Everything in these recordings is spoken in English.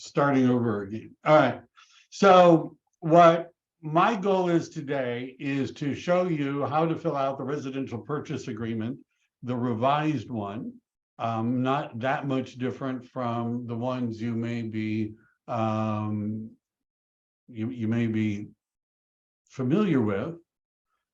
Starting over again. All right. So what my goal is today is to show you how to fill out the residential purchase agreement, the revised one, not that much different from the ones you may be you may be familiar with.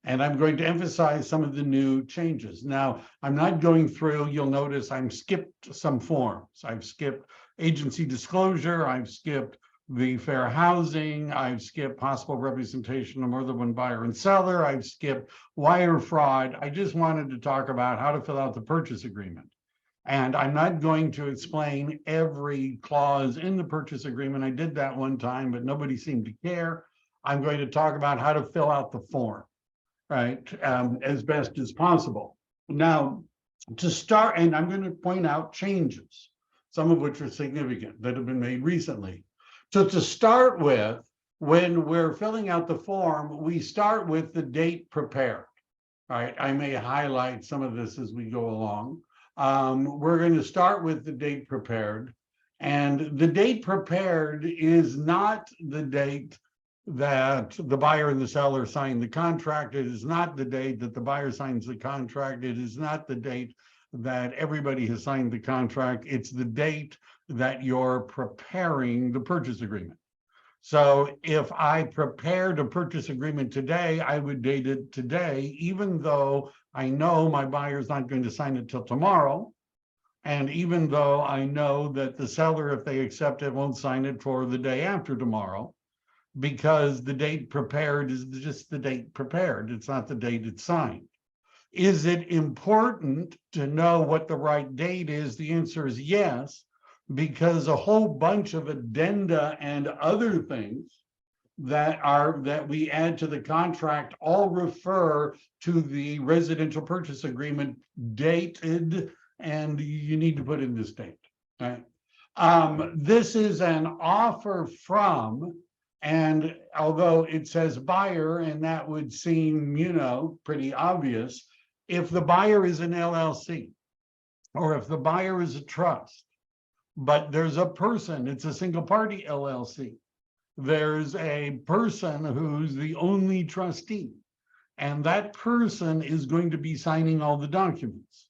And I'm going to emphasize some of the new changes. Now, I'm not going through, you'll notice I'm skipped some forms. I've skipped agency disclosure, I've skipped the fair housing, I've skipped possible representation of more than one buyer and seller, I've skipped wire fraud. I just wanted to talk about how to fill out the purchase agreement. And I'm not going to explain every clause in the purchase agreement. I did that one time, but nobody seemed to care. I'm going to talk about how to fill out the form, right, as best as possible. Now, to start, and I'm going to point out changes, some of which are significant that have been made recently. So to start with, when we're filling out the form, we start with the date prepared. All right, I may highlight some of this as we go along. We're going to start with the date prepared, and the date prepared is not the date that the buyer and the seller signed the contract. It is not the date that the buyer signs the contract. It is not the date that everybody has signed the contract. It's the date that you're preparing the purchase agreement. So if I prepared a purchase agreement today, I would date it today, even though I know my buyer's not going to sign it till tomorrow. And even though I know that the seller, if they accept it, won't sign it for the day after tomorrow, because the date prepared is just the date prepared. It's not the date it's signed. Is it important to know what the right date is? The answer is yes, because a whole bunch of addenda and other things that we add to the contract all refer to the residential purchase agreement dated, and you need to put in this date, right? This is an offer from, and although it says buyer, and that would seem, pretty obvious, if the buyer is an LLC, or if the buyer is a trust, but there's a person, it's a single party LLC, there's a person who's the only trustee, and that person is going to be signing all the documents.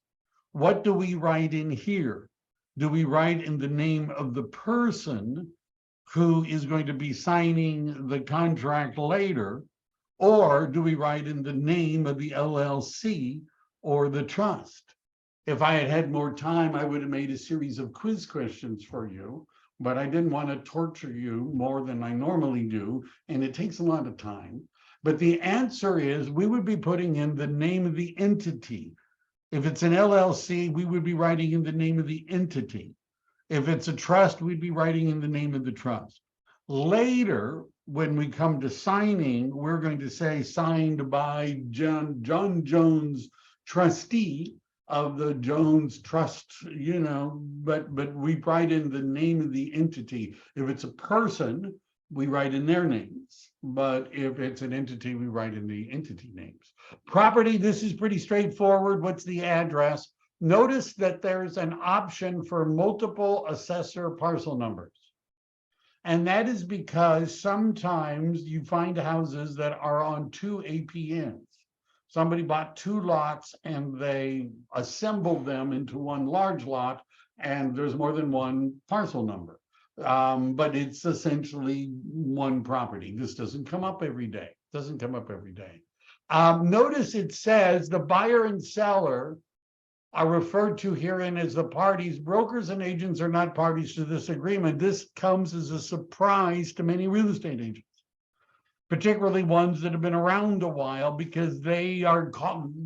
What do we write in here? Do we write in the name of the person who is going to be signing the contract later, or do we write in the name of the LLC or the trust? If I had had more time, I would have made a series of quiz questions for you, but I didn't want to torture you more than I normally do, and it takes a lot of time. But the answer is we would be putting in the name of the entity. If it's an LLC, we would be writing in the name of the entity. If it's a trust, we'd be writing in the name of the trust. Later, when we come to signing, we're going to say signed by John Jones, trustee of the Jones Trust, but we write in the name of the entity. If it's a person, we write in their names. But if it's an entity, we write in the entity names. Property, this is pretty straightforward. What's the address? Notice that there's an option for multiple assessor parcel numbers. And that is because sometimes you find houses that are on two APNs. Somebody bought two lots and they assembled them into one large lot, and there's more than one parcel number. But it's essentially one property. This doesn't come up every day. Notice it says the buyer and seller are referred to herein as the parties. Brokers and agents are not parties to this agreement. This comes as a surprise to many real estate agents, particularly ones that have been around a while, because they are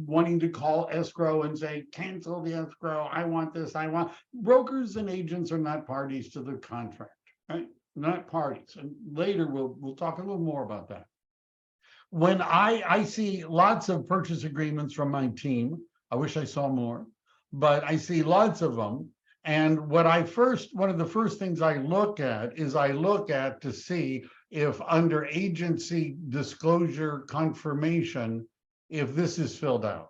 wanting to call escrow and say, cancel the escrow, I want this, I want. Brokers and agents are not parties to the contract, right? Not parties. And later we'll talk a little more about that. When I see lots of purchase agreements from my team, I wish I saw more, but I see lots of them. And one of the first things I look at to see if under agency disclosure confirmation, if this is filled out.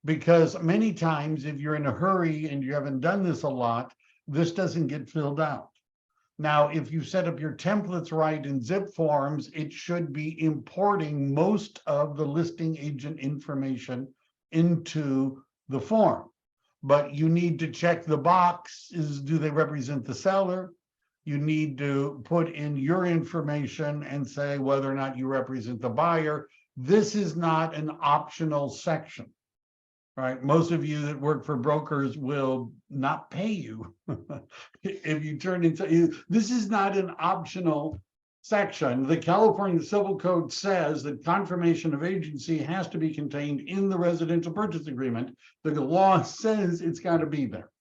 Because many times if you're in a hurry and you haven't done this a lot, this doesn't get filled out. Now, if you set up your templates right in Zipforms, it should be importing most of the listing agent information into the form. But you need to check the box, do they represent the seller? You need to put in your information and say whether or not you represent the buyer. This is not an optional section, right? Most of you that work for brokers will not pay you if you turn into, this is not an optional section. The California Civil Code says that confirmation of agency has to be contained in the residential purchase agreement. The law says it's got to be there.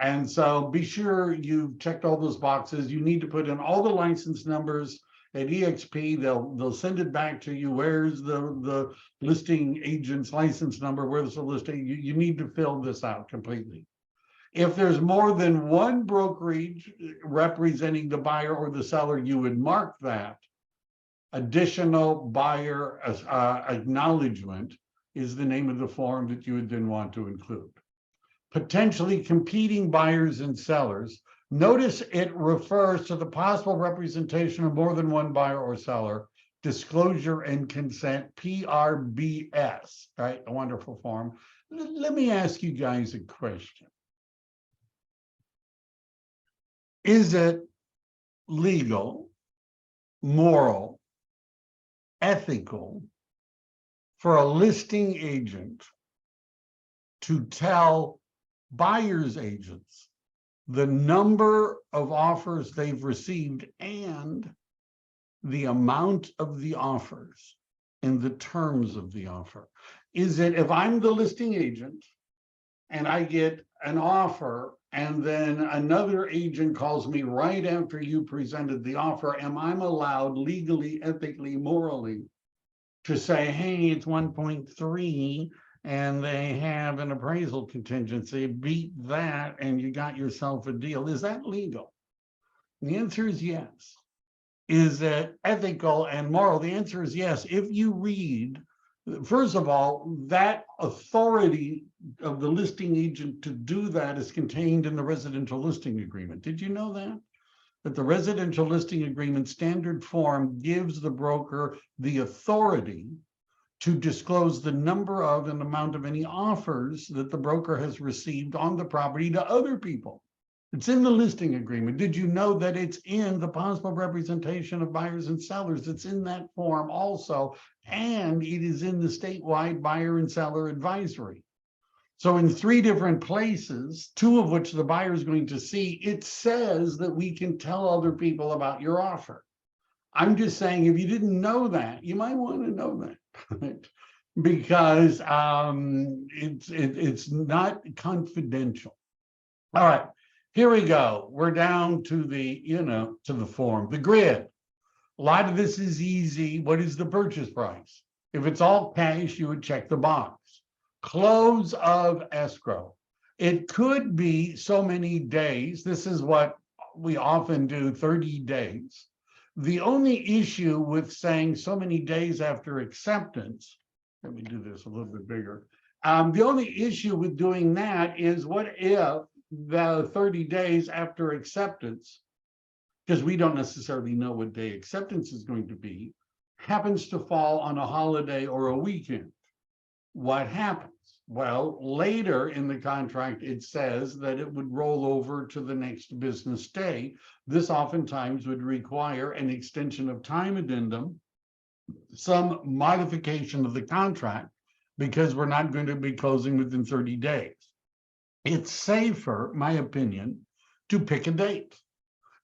And so be sure you've checked all those boxes. You need to put in all the license numbers at EXP. They'll send it back to you. Where's the listing agent's license number? Where's the listing? You need to fill this out completely. If there's more than one brokerage representing the buyer or the seller, you would mark that. Additional buyer acknowledgement is the name of the form that you would then want to include. Potentially competing buyers and sellers. Notice it refers to the possible representation of more than one buyer or seller, disclosure and consent, PRBS, right? A wonderful form. Let me ask you guys a question. Is it legal, moral, ethical for a listing agent to tell buyer's agents the number of offers they've received and the amount of the offers and the terms of the offer? Is it, if I'm the listing agent and I get an offer and then another agent calls me right after you presented the offer, am I allowed legally, ethically, morally to say, hey, it's 1.3 and they have an appraisal contingency, beat that and you got yourself a deal? Is that legal? The answer is yes. Is it ethical and moral? The answer is yes. If you read, first of all, that authority of the listing agent to do that is contained in the residential listing agreement. Did you know that? That the residential listing agreement standard form gives the broker the authority to disclose the number of and amount of any offers that the broker has received on the property to other people. It's in the listing agreement. Did you know that it's in the possible representation of buyers and sellers? It's in that form also, and it is in the statewide buyer and seller advisory. So in 3 different places, 2 of which the buyer is going to see, it says that we can tell other people about your offer. I'm just saying, if you didn't know that, you might want to know that. Because it's not confidential. All right, here we go. We're down to the, to the form, the grid. A lot of this is easy. What is the purchase price? If it's all cash, you would check the box. Close of escrow. It could be so many days. This is what we often do, 30 days. The only issue with saying so many days after acceptance, let me do this a little bit bigger. The only issue with doing that is, what if the 30 days after acceptance, because we don't necessarily know what day acceptance is going to be, happens to fall on a holiday or a weekend? What happens? Well, later in the contract, it says that it would roll over to the next business day. This oftentimes would require an extension of time addendum, some modification of the contract, because we're not going to be closing within 30 days. It's safer, my opinion, to pick a date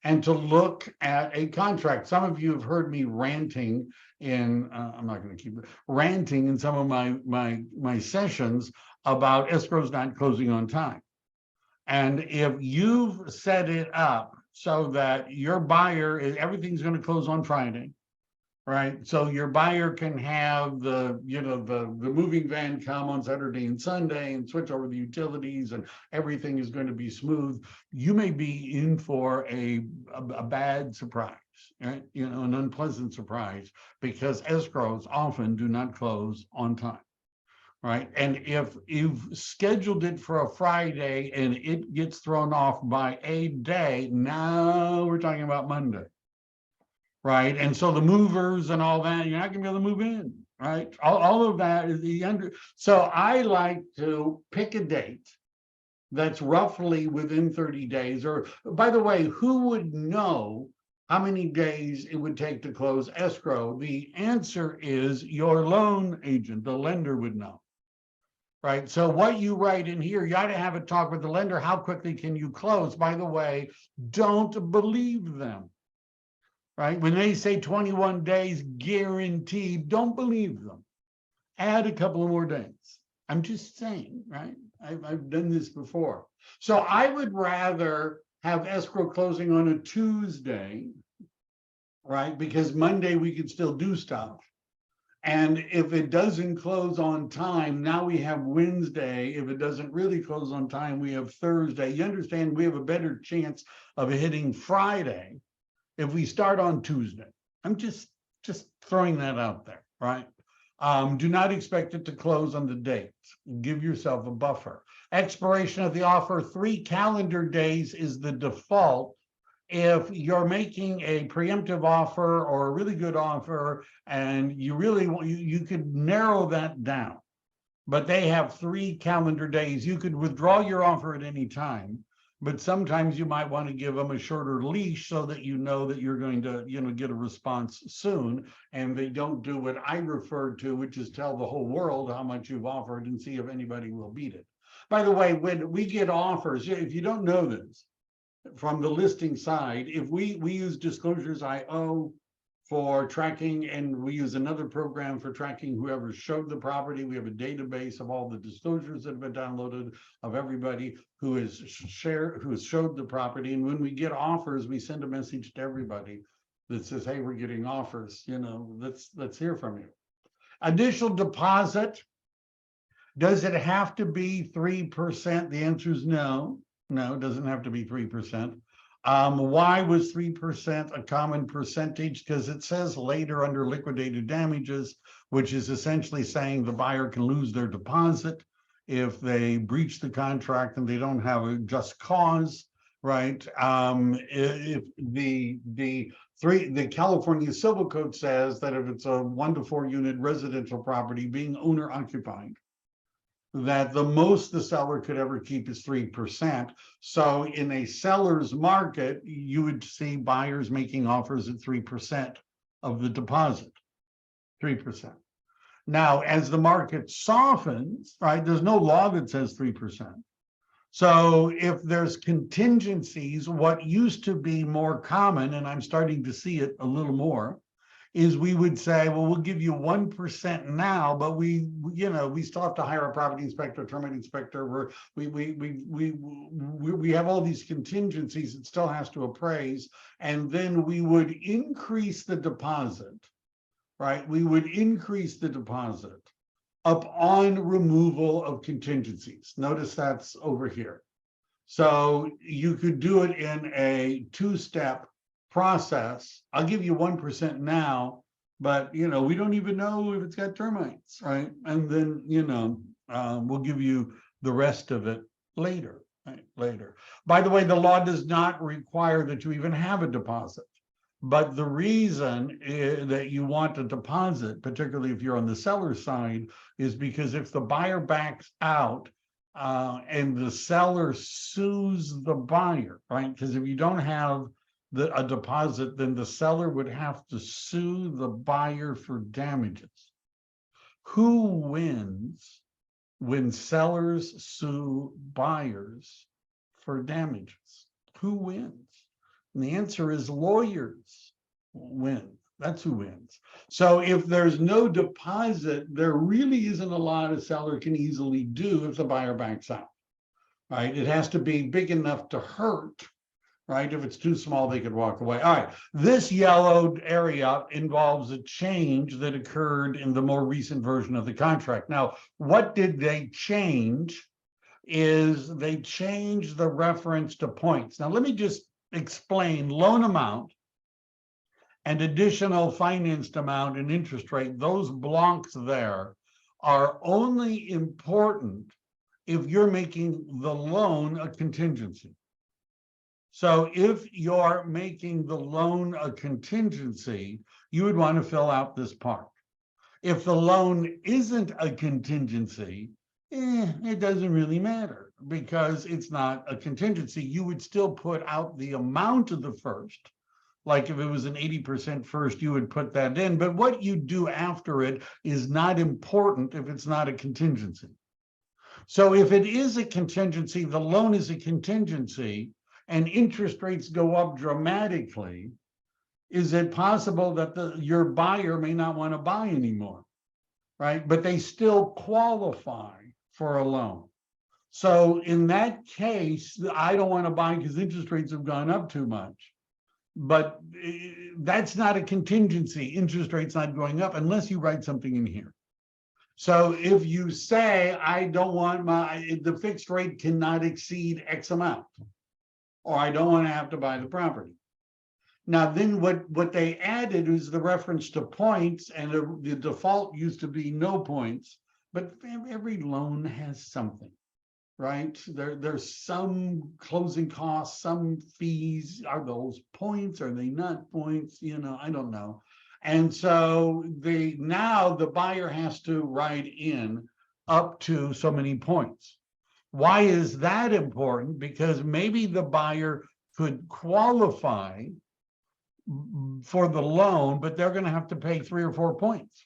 and to look at a contract. Some of you have heard me ranting in, I'm not going to keep it, ranting in some of my sessions about escrows not closing on time. And if you've set it up so that your buyer, everything's going to close on Friday, right? So your buyer can have the moving van come on Saturday and Sunday and switch over the utilities and everything is going to be smooth. You may be in for a bad surprise, right? An unpleasant surprise, because escrows often do not close on time. right? And if you've scheduled it for a Friday and it gets thrown off by a day, now we're talking about Monday, right? And so the movers and all that, you're not gonna be able to move in, right? All of that is the under. So I like to pick a date that's roughly within 30 days. Or, by the way, who would know how many days it would take to close escrow? The answer is your loan agent, the lender would know, right? So what you write in here, you ought to have a talk with the lender. How quickly can you close? By the way, don't believe them, right? When they say 21 days guaranteed, don't believe them. Add a couple of more days. I'm just saying, right? I've done this before. So I would rather have escrow closing on a Tuesday, right? Because Monday we could still do stuff. And if it doesn't close on time, now we have Wednesday. If it doesn't really close on time, we have Thursday. You understand, we have a better chance of hitting Friday if we start on Tuesday. I'm just throwing that out there, right? Do not expect it to close on the date. Give yourself a buffer. Expiration of the offer, 3 calendar days is the default. If you're making a preemptive offer or a really good offer and you really want, you could narrow that down, but they have 3 calendar days. You could withdraw your offer at any time, but sometimes you might want to give them a shorter leash so that you know that you're going to, get a response soon, and they don't do what I referred to, which is tell the whole world how much you've offered and see if anybody will beat it. By the way, when we get offers, if you don't know this, from the listing side, if we use Disclosures IO for tracking, and we use another program for tracking whoever showed the property. We have a database of all the disclosures that have been downloaded of everybody who has showed the property. And when we get offers, we send a message to everybody that says, hey, we're getting offers, let's hear from you. Initial deposit, does it have to be 3%? The answer is no. No, it doesn't have to be 3%. Why was 3% a common percentage? Because it says later under liquidated damages, which is essentially saying the buyer can lose their deposit if they breach the contract and they don't have a just cause, right? If the California Civil Code says that if it's a 1 to 4 unit residential property being owner occupied, that the most the seller could ever keep is 3%. So in a seller's market, you would see buyers making offers at 3% of the deposit, 3%. Now, as the market softens, right, there's no law that says 3%. So if there's contingencies, what used to be more common, and I'm starting to see it a little more, is we would say, well, we'll give you 1% now, but we still have to hire a property inspector, termite inspector. We have all these contingencies. It still has to appraise, and then we would increase the deposit, right? We would increase the deposit upon removal of contingencies. Notice that's over here. So you could do it in a 2-step process. I'll give you 1% now, but we don't even know if it's got termites, right? And then we'll give you the rest of it later, right? Later. By the way, the law does not require that you even have a deposit, but the reason that you want a deposit, particularly if you're on the seller side, is because if the buyer backs out and the seller sues the buyer, right? Because if you don't have a deposit, then the seller would have to sue the buyer for damages. Who wins when sellers sue buyers for damages? Who wins? And the answer is lawyers win. That's who wins. So if there's no deposit, there really isn't a lot a seller can easily do if the buyer backs out, right? It has to be big enough to hurt, right? If it's too small, they could walk away. All right, this yellowed area involves a change that occurred in the more recent version of the contract. Now, what did they change? Is they changed the reference to points. Now, let me just explain loan amount and additional financed amount and interest rate. Those blocks there are only important if you're making the loan a contingency. So if you're making the loan a contingency, you would want to fill out this part. If the loan isn't a contingency, it doesn't really matter because it's not a contingency. You would still put out the amount of the first. Like if it was an 80% first, you would put that in. But what you do after it is not important if it's not a contingency. So if it is a contingency, the loan is a contingency, and interest rates go up dramatically, is it possible that your buyer may not want to buy anymore, right? But they still qualify for a loan. So in that case, I don't want to buy because interest rates have gone up too much. But that's not a contingency. Interest rates not going up unless you write something in here. So if you say, I don't want the fixed rate cannot exceed X amount, or I don't want to have to buy the property. Now, then what they added is the reference to points, and the default used to be no points, but every loan has something, right? There's some closing costs, some fees. Are those points? Are they not points? I don't know. And so now the buyer has to write in up to so many points. Why is that important? Because maybe the buyer could qualify for the loan, but they're going to have to pay 3 or 4 points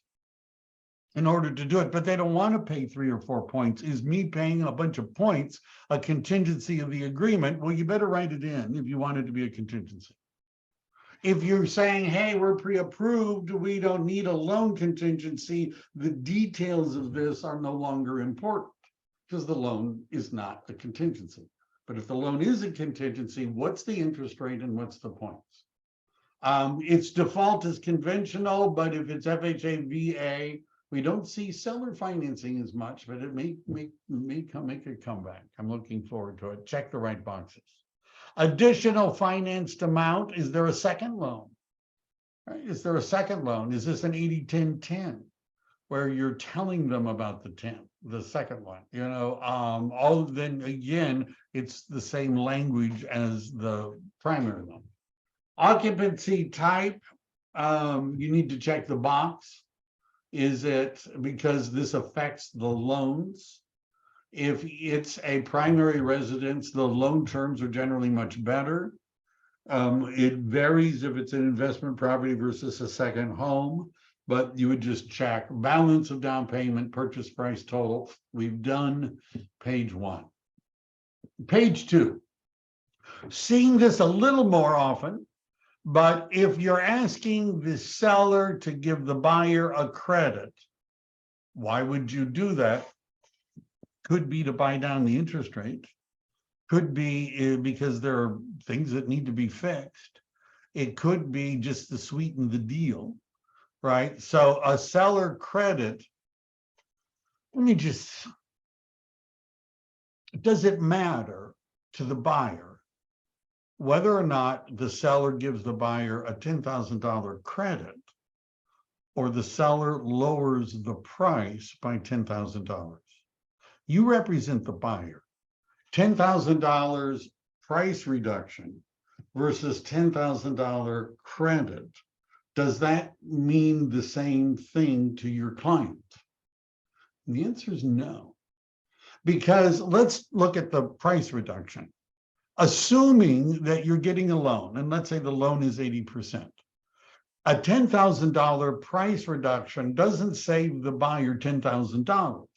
in order to do it. But they don't want to pay 3 or 4 points. Is me paying a bunch of points a contingency of the agreement? Well, you better write it in if you want it to be a contingency. If you're saying, hey, we're pre-approved, we don't need a loan contingency, the details of this are no longer important because the loan is not a contingency. But if the loan is a contingency, what's the interest rate and what's the points? Its default is conventional, but if it's FHA, VA, we don't see seller financing as much, but it may make a comeback. I'm looking forward to it. Check the right boxes. Additional financed amount. Is there a second loan? Right? Is there a second loan? Is this an 80-10-10 where you're telling them about the second one? Then again, it's the same language as the primary loan. Occupancy type, you need to check the box. Is it because this affects the loans? If it's a primary residence, the loan terms are generally much better. It varies if it's an investment property versus a second home, but you would just check balance of down payment, purchase price total. We've done page 1. Page 2, seeing this a little more often, but if you're asking the seller to give the buyer a credit, why would you do that? Could be to buy down the interest rate. Could be because there are things that need to be fixed. It could be just to sweeten the deal, right? So a seller credit, does it matter to the buyer whether or not the seller gives the buyer a $10,000 credit or the seller lowers the price by $10,000? You represent the buyer. $10,000 price reduction versus $10,000 credit. Does that mean the same thing to your client? And the answer is no. Because let's look at the price reduction. Assuming that you're getting a loan, and let's say the loan is 80%. A $10,000 price reduction doesn't save the buyer $10,000.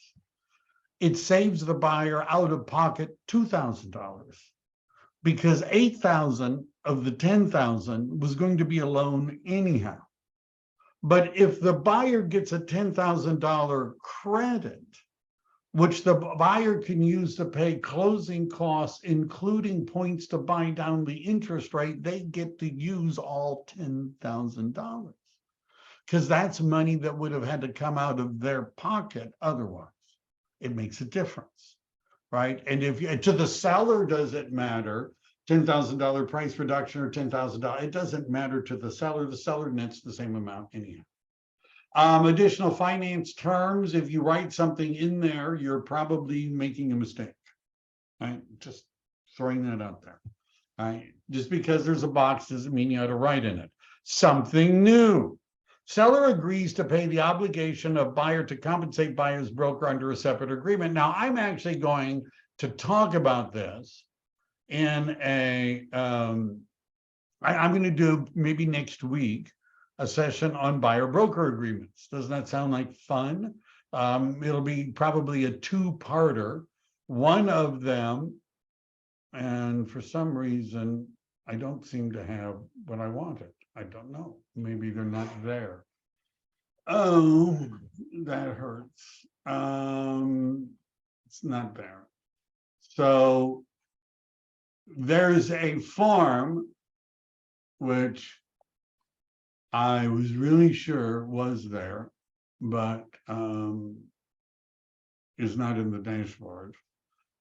It saves the buyer out of pocket $2,000 because $8,000 of the $10,000 was going to be a loan anyhow. But if the buyer gets a $10,000 credit, which the buyer can use to pay closing costs, including points to buy down the interest rate, they get to use all $10,000 because that's money that would have had to come out of their pocket otherwise. It makes a difference, right? And if to the seller, does it matter? $10,000 price reduction or $10,000? It doesn't matter to the seller. The seller nets the same amount anyhow. Additional finance terms, if you write something in there, you're probably making a mistake. Right? Just throwing that out there. Right? Just because there's a box doesn't mean you ought to write in it. Something new. Seller agrees to pay the obligation of buyer to compensate buyer's broker under a separate agreement. Now, I'm actually going to talk about this in a, I'm going to do maybe next week a session on buyer broker agreements. Doesn't that sound like fun? It'll be probably a two-parter. One of them, and for some reason, I don't seem to have what I wanted. I don't know. Maybe they're not there. Oh, that hurts. It's not there. So there's a form which I was really sure was there, but is not in the dashboard,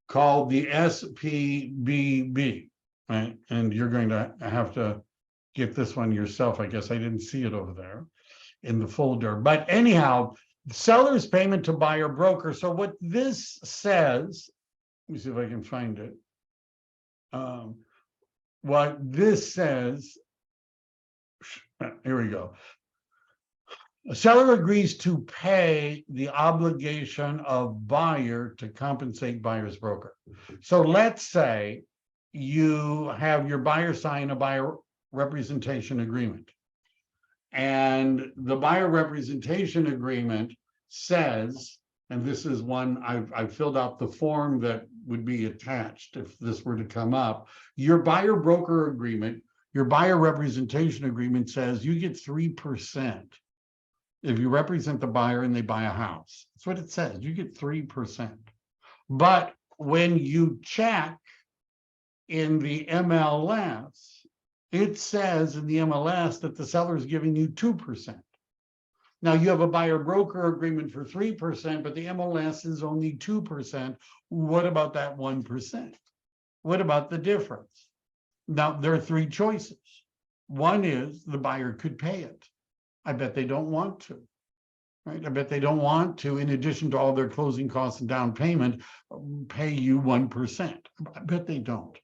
called the SPBB, right? And you're going to have to get this one yourself. I guess I didn't see it over there in the folder. But anyhow, seller's payment to buyer broker. So what this says, let me see if I can find it. What this says, here we go. A seller agrees to pay the obligation of buyer to compensate buyer's broker. So let's say you have your buyer sign a buyer representation agreement. And the buyer representation agreement says, and this is one, I've filled out the form that would be attached if this were to come up. Your buyer broker agreement, your buyer representation agreement says you get 3% if you represent the buyer and they buy a house. That's what it says. You get 3%. But when you check in the MLS, it says in the MLS that the seller is giving you 2%. Now you have a buyer broker agreement for 3%, but the MLS is only 2%. What about that 1%? What about the difference? Now there are three choices. One is the buyer could pay it. I bet they don't want to, right? I bet they don't want to, in addition to all their closing costs and down payment, pay you 1%. I bet they don't.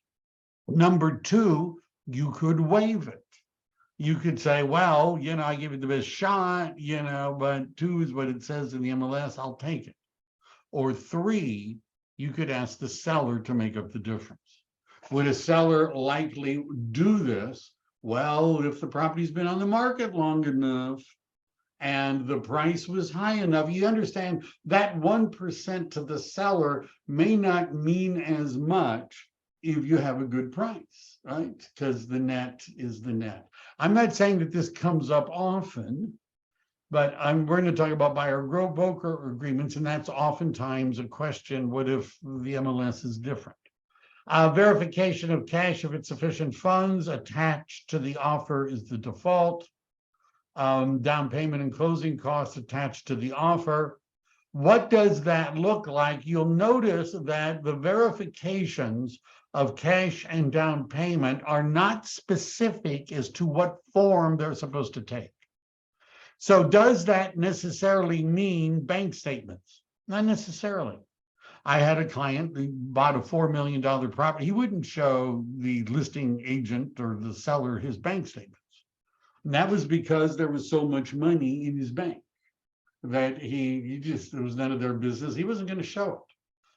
Number two, you could waive it. You could say, well, I give it the best shot, but 2 is what it says in the MLS, I'll take it. Or 3, you could ask the seller to make up the difference. Would a seller likely do this? Well, if the property's been on the market long enough and the price was high enough, you understand that 1% to the seller may not mean as much if you have a good price, right? Because the net is the net. I'm not saying that this comes up often, but we're going to talk about buyer broker agreements, and that's oftentimes a question, what if the MLS is different? Verification of cash if it's sufficient funds attached to the offer is the default. Down payment and closing costs attached to the offer. What does that look like? You'll notice that the verifications of cash and down payment are not specific as to what form they're supposed to take. So does that necessarily mean bank statements? Not necessarily. I had a client who bought a $4 million property. He wouldn't show the listing agent or the seller his bank statements. And that was because there was so much money in his bank that he just, it was none of their business. He wasn't going to show it.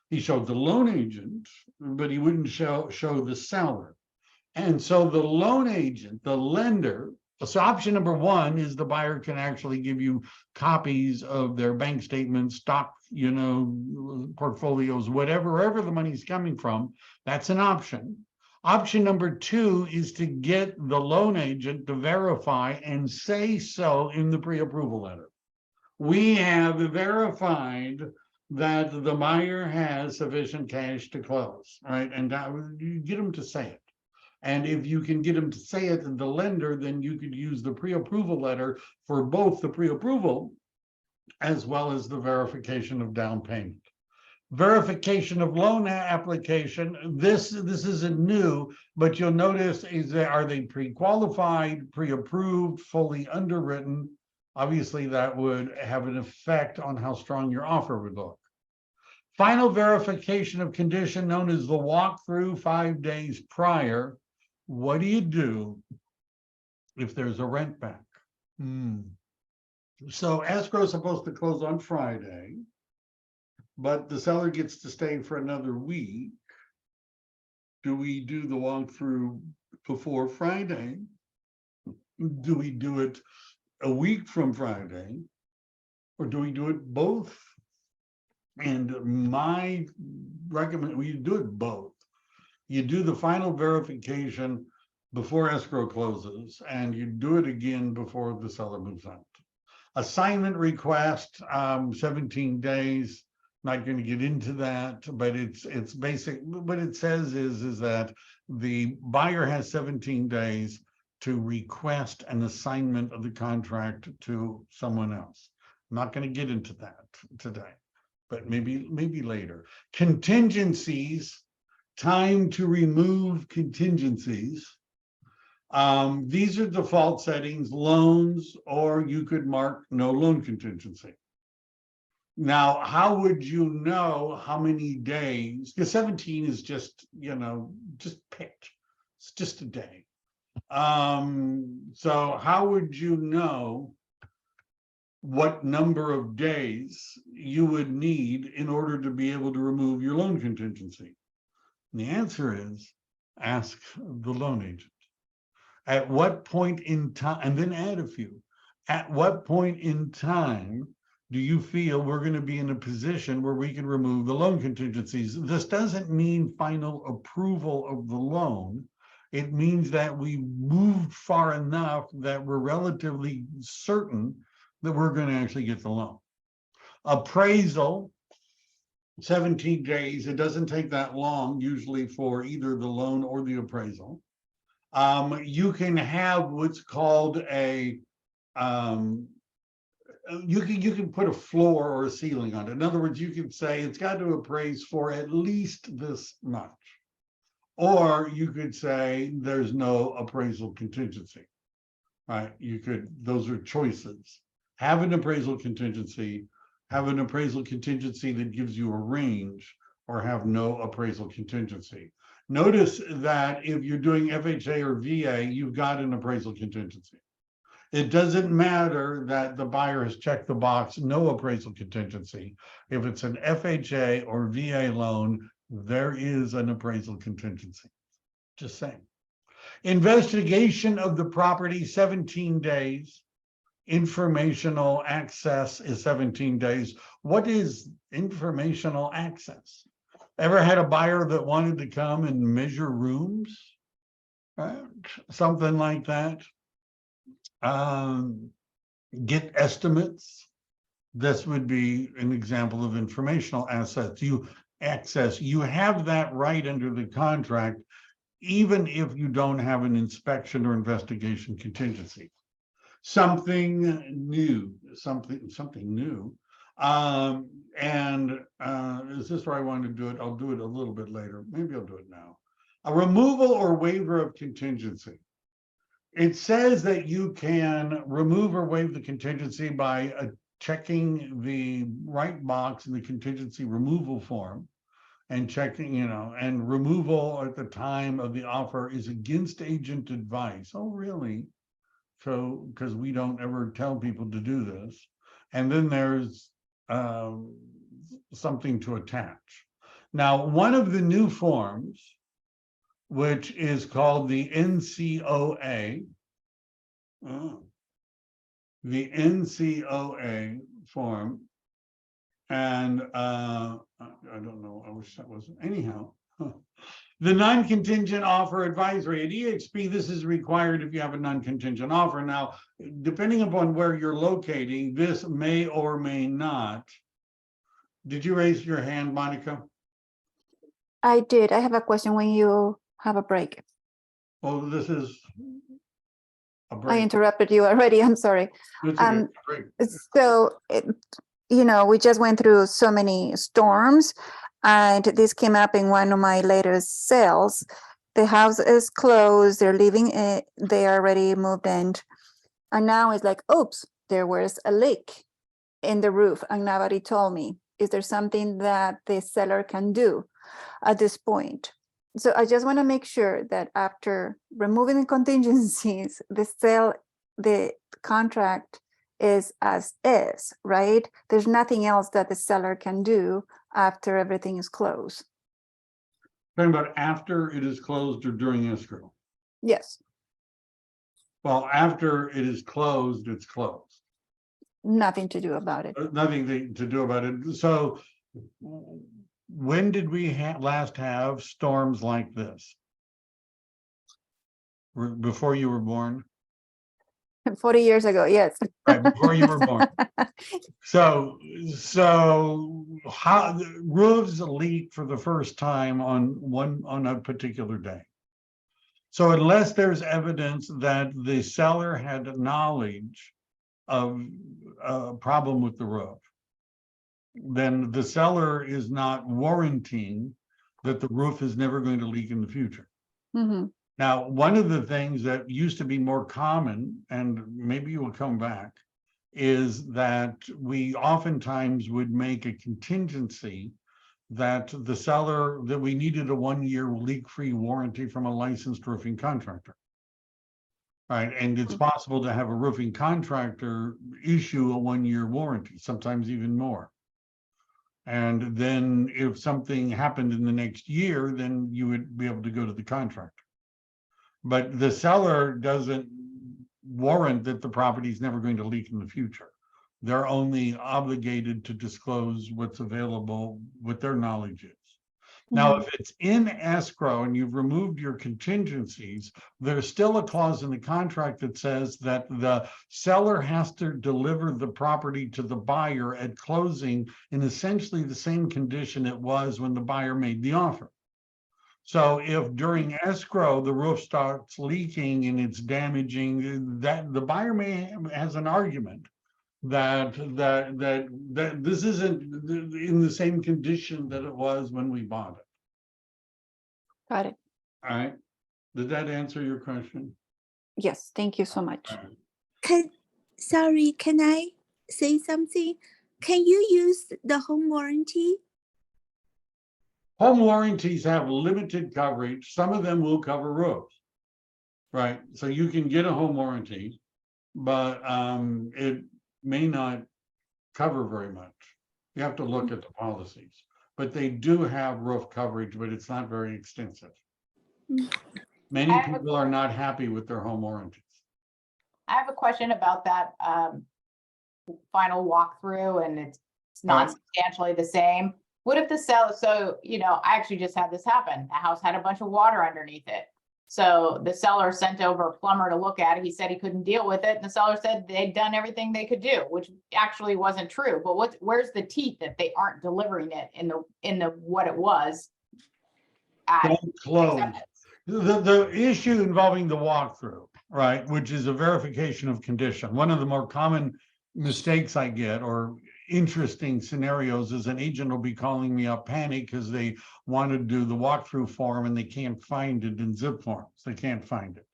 He showed the loan agent, but he wouldn't show the seller. And so the loan agent, the lender, so option number 1 is the buyer can actually give you copies of their bank statements, stock, portfolios, wherever the money's coming from. That's an option. Option number 2 is to get the loan agent to verify and say so in the pre-approval letter. We have verified that the buyer has sufficient cash to close, right? And you get them to say it. And if you can get them to say it to the lender, then you could use the pre-approval letter for both the pre-approval as well as the verification of down payment. Verification of loan application, this isn't new, but you'll notice are they pre-qualified, pre-approved, fully underwritten? Obviously, that would have an effect on how strong your offer would look. Final verification of condition, known as the walkthrough 5 days prior. What do you do if there's a rent back? So escrow is supposed to close on Friday, but the seller gets to stay for another week. Do we do the walkthrough before Friday? Do we do it a week from Friday? Or do we do it both? And my recommendation, we do it both. You do the final verification before escrow closes, and you do it again before the seller moves out. Assignment request, 17 days. Not going to get into that, but it's basic. What it says is that the buyer has 17 days to request an assignment of the contract to someone else. I'm not going to get into that today, but maybe later. Contingencies, time to remove contingencies. These are default settings, loans, or you could mark no loan contingency. Now, how would you know how many days? Because 17 is just, just picked. It's just a day. So how would you know what number of days you would need in order to be able to remove your loan contingency? And the answer is ask the loan agent. At what point in time, and then add a few, at what point in time do you feel we're going to be in a position where we can remove the loan contingencies? This doesn't mean final approval of the loan. It means that we moved far enough that we're relatively certain that we're going to actually get the loan. Appraisal, 17 days. It doesn't take that long, usually, for either the loan or the appraisal. You can have what's called a you can put a floor or a ceiling on it. In other words, you can say it's got to appraise for at least this much. Or you could say there's no appraisal contingency, right? Those are choices. Have an appraisal contingency, have an appraisal contingency that gives you a range, or have no appraisal contingency. Notice that if you're doing FHA or VA, you've got an appraisal contingency. It doesn't matter that the buyer has checked the box, no appraisal contingency. If it's an FHA or VA loan, there is an appraisal contingency. Just saying. Investigation of the property, 17 days. Informational access is 17 days. What is informational access? Ever had a buyer that wanted to come and measure rooms? Something like that. Get estimates. This would be an example of informational assets. You have that right under the contract, even if you don't have an inspection or investigation contingency. Something new. Is this where I want to do it? I'll do it a little bit later. Maybe I'll do it now. A removal or waiver of contingency. It says that you can remove or waive the contingency by checking the right box in the contingency removal form and checking, and removal at the time of the offer is against agent advice. Oh, really? So, because we don't ever tell people to do this. And then there's something to attach. Now, one of the new forms, which is called the NCOA, the NCOA form, and I don't know, I wish that wasn't, anyhow. The non-contingent offer advisory. At EXP, this is required if you have a non-contingent offer. Now, depending upon where you're locating, this may or may not. Did you raise your hand, Monica? I did. I have a question when you have a break. Oh, this is a break. I interrupted you already. I'm sorry. So, we just went through so many storms, and this came up in one of my latest sales. The house is closed. They're living it. They already moved in. And now it's like, oops, there was a leak in the roof and nobody told me. Is there something that the seller can do at this point? So I just want to make sure that after removing the contingencies, the contract is as is, right? There's nothing else that the seller can do after everything is closed. Talking about after it is closed or during escrow? Yes, Well, after it is closed, it's closed. nothing to do about it. Nothing to do about it. So when did we last have storms like this? Before you were born? 40 years ago, yes. Right, before you were born. So how roofs leak for the first time on a particular day. So unless there's evidence that the seller had knowledge of a problem with the roof, then the seller is not warranting that the roof is never going to leak in the future. Mhm. Now, one of the things that used to be more common, and maybe you will come back, is that we oftentimes would make a contingency that the seller, that we needed a 1-year leak-free warranty from a licensed roofing contractor. Right, and it's possible to have a roofing contractor issue a 1-year warranty, sometimes even more. And then if something happened in the next year, then you would be able to go to the contractor. But the seller doesn't warrant that the property is never going to leak in the future. They're only obligated to disclose what's available, what their knowledge is. Now, if it's in escrow and you've removed your contingencies, there's still a clause in the contract that says that the seller has to deliver the property to the buyer at closing in essentially the same condition it was when the buyer made the offer. So if during escrow the roof starts leaking and it's damaging, that the buyer has an argument that this isn't in the same condition that it was when we bought it. Got it. All right. Did that answer your question? Yes, thank you so much. Sorry, can I say something? Can you use the home warranty? Home warranties have limited coverage. Some of them will cover roofs. Right. So you can get a home warranty, but it may not cover very much. You have to look at the policies, but they do have roof coverage, but it's not very extensive. Many people are not happy with their home warranties. I have a question about that final walkthrough, and it's not substantially the same. What if the seller, so, you know, I actually just had this happen. The house had a bunch of water underneath it. So the seller sent over a plumber to look at it. He said he couldn't deal with it. And the seller said they'd done everything they could do, which actually wasn't true. But where's the teeth that they aren't delivering it in the what it was? Don't close. The issue involving the walkthrough, right, which is a verification of condition. One of the more common mistakes I get, or interesting scenarios, is an agent will be calling me up panic because they want to do the walkthrough form and they can't find it in Zipforms. They can't find it.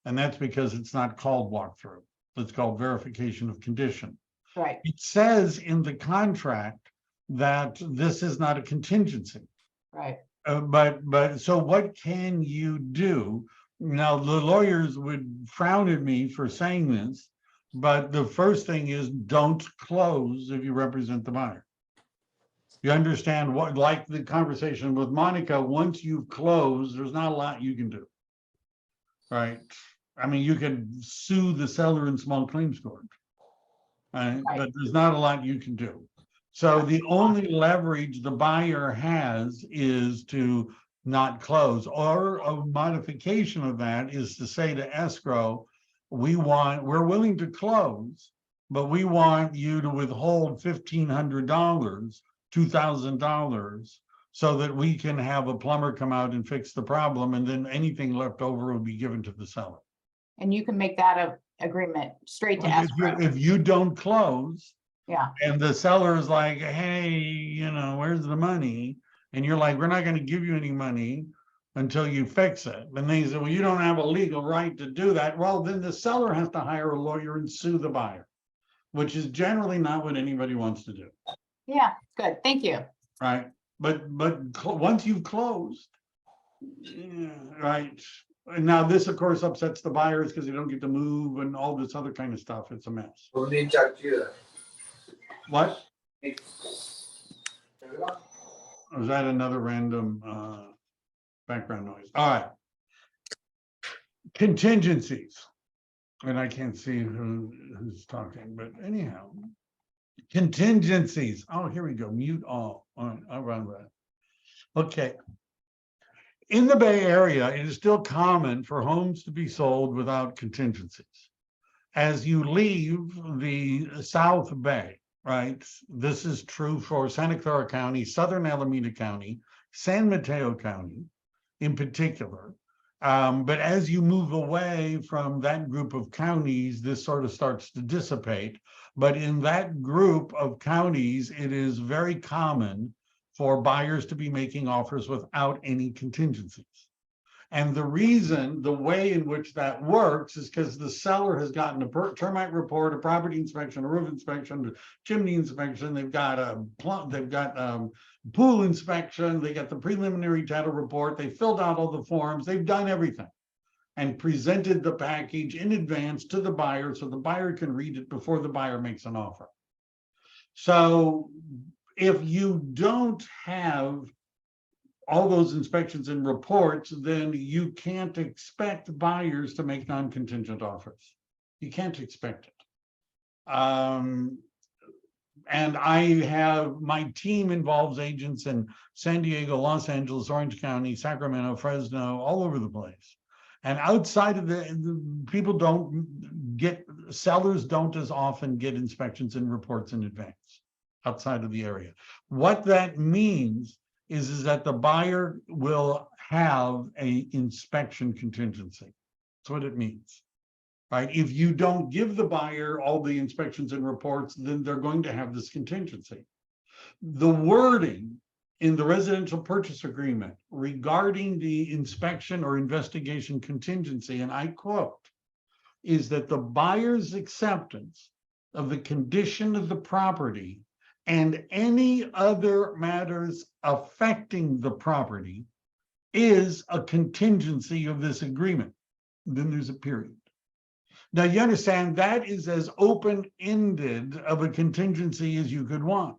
And that's because it's not called walkthrough. It's called verification of condition. Right. It says in the contract that this is not a contingency. Right. But so what can you do? Now, the lawyers would frown at me for saying this, but the first thing is don't close if you represent the buyer. You understand what, like the conversation with Monica, once you've closed, there's not a lot you can do. Right? I mean, you can sue the seller in small claims court, right? But there's not a lot you can do. So the only leverage the buyer has is to not close, or a modification of that is to say to escrow, we're willing to close, but we want you to withhold $1,500, $2,000, so that we can have a plumber come out and fix the problem, and then anything left over will be given to the seller. And you can make that a agreement straight to escrow. If you don't close, yeah, and the seller is like, hey, you know, where's the money? And you're like, we're not going to give you any money until you fix it. And they say, well, you don't have a legal right to do that. Well, then the seller has to hire a lawyer and sue the buyer. which is generally not what anybody wants to do, Yeah, good, thank you. right? But once you've closed, yeah, right? And now this, of course, upsets the buyers because they don't get to move and all this other kind of stuff. It's a mess. What? Or is that another random background noise? All right. Contingencies. And I can't see who's talking, but anyhow. Contingencies. Oh, here we go. Mute all. All right, I'll run that. Okay. In the Bay Area, it is still common for homes to be sold without contingencies. As you leave the South Bay, right? This is true for Santa Clara County, Southern Alameda County, San Mateo County in particular. But as you move away from that group of counties, this sort of starts to dissipate. But in that group of counties, it is very common for buyers to be making offers without any contingencies. And the reason, the way in which that works is because the seller has gotten a termite report, a property inspection, a roof inspection, a chimney inspection. They've got a pool inspection. They got the preliminary title report. They filled out all the forms. They've done everything and presented the package in advance to the buyer so the buyer can read it before the buyer makes an offer. So if you don't have all those inspections and reports, then you can't expect buyers to make non-contingent offers. You can't expect it. And my team involves agents in San Diego, Los Angeles, Orange County, Sacramento, Fresno, all over the place. And outside of the people sellers don't as often get inspections and reports in advance outside of the area. What that means is that the buyer will have an inspection contingency. That's what it means, right? If you don't give the buyer all the inspections and reports, then they're going to have this contingency. The wording in the residential purchase agreement regarding the inspection or investigation contingency, and I quote, is that the buyer's acceptance of the condition of the property and any other matters affecting the property is a contingency of this agreement. Then there's a period. Now you understand that is as open-ended of a contingency as you could want.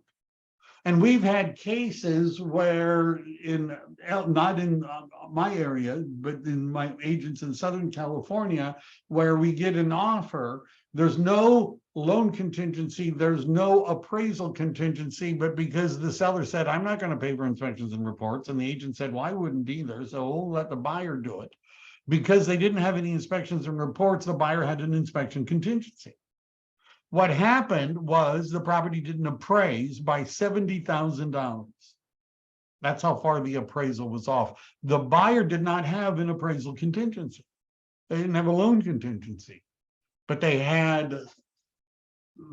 And we've had cases where not in my area, but in my agents in Southern California, where we get an offer, there's no loan contingency, there's no appraisal contingency, but because the seller said, I'm not going to pay for inspections and reports, and the agent said, well, I wouldn't either, so we'll let the buyer do it. Because they didn't have any inspections and reports, the buyer had an inspection contingency. What happened was the property didn't appraise by $70,000. That's how far the appraisal was off. The buyer did not have an appraisal contingency. They didn't have a loan contingency, but they had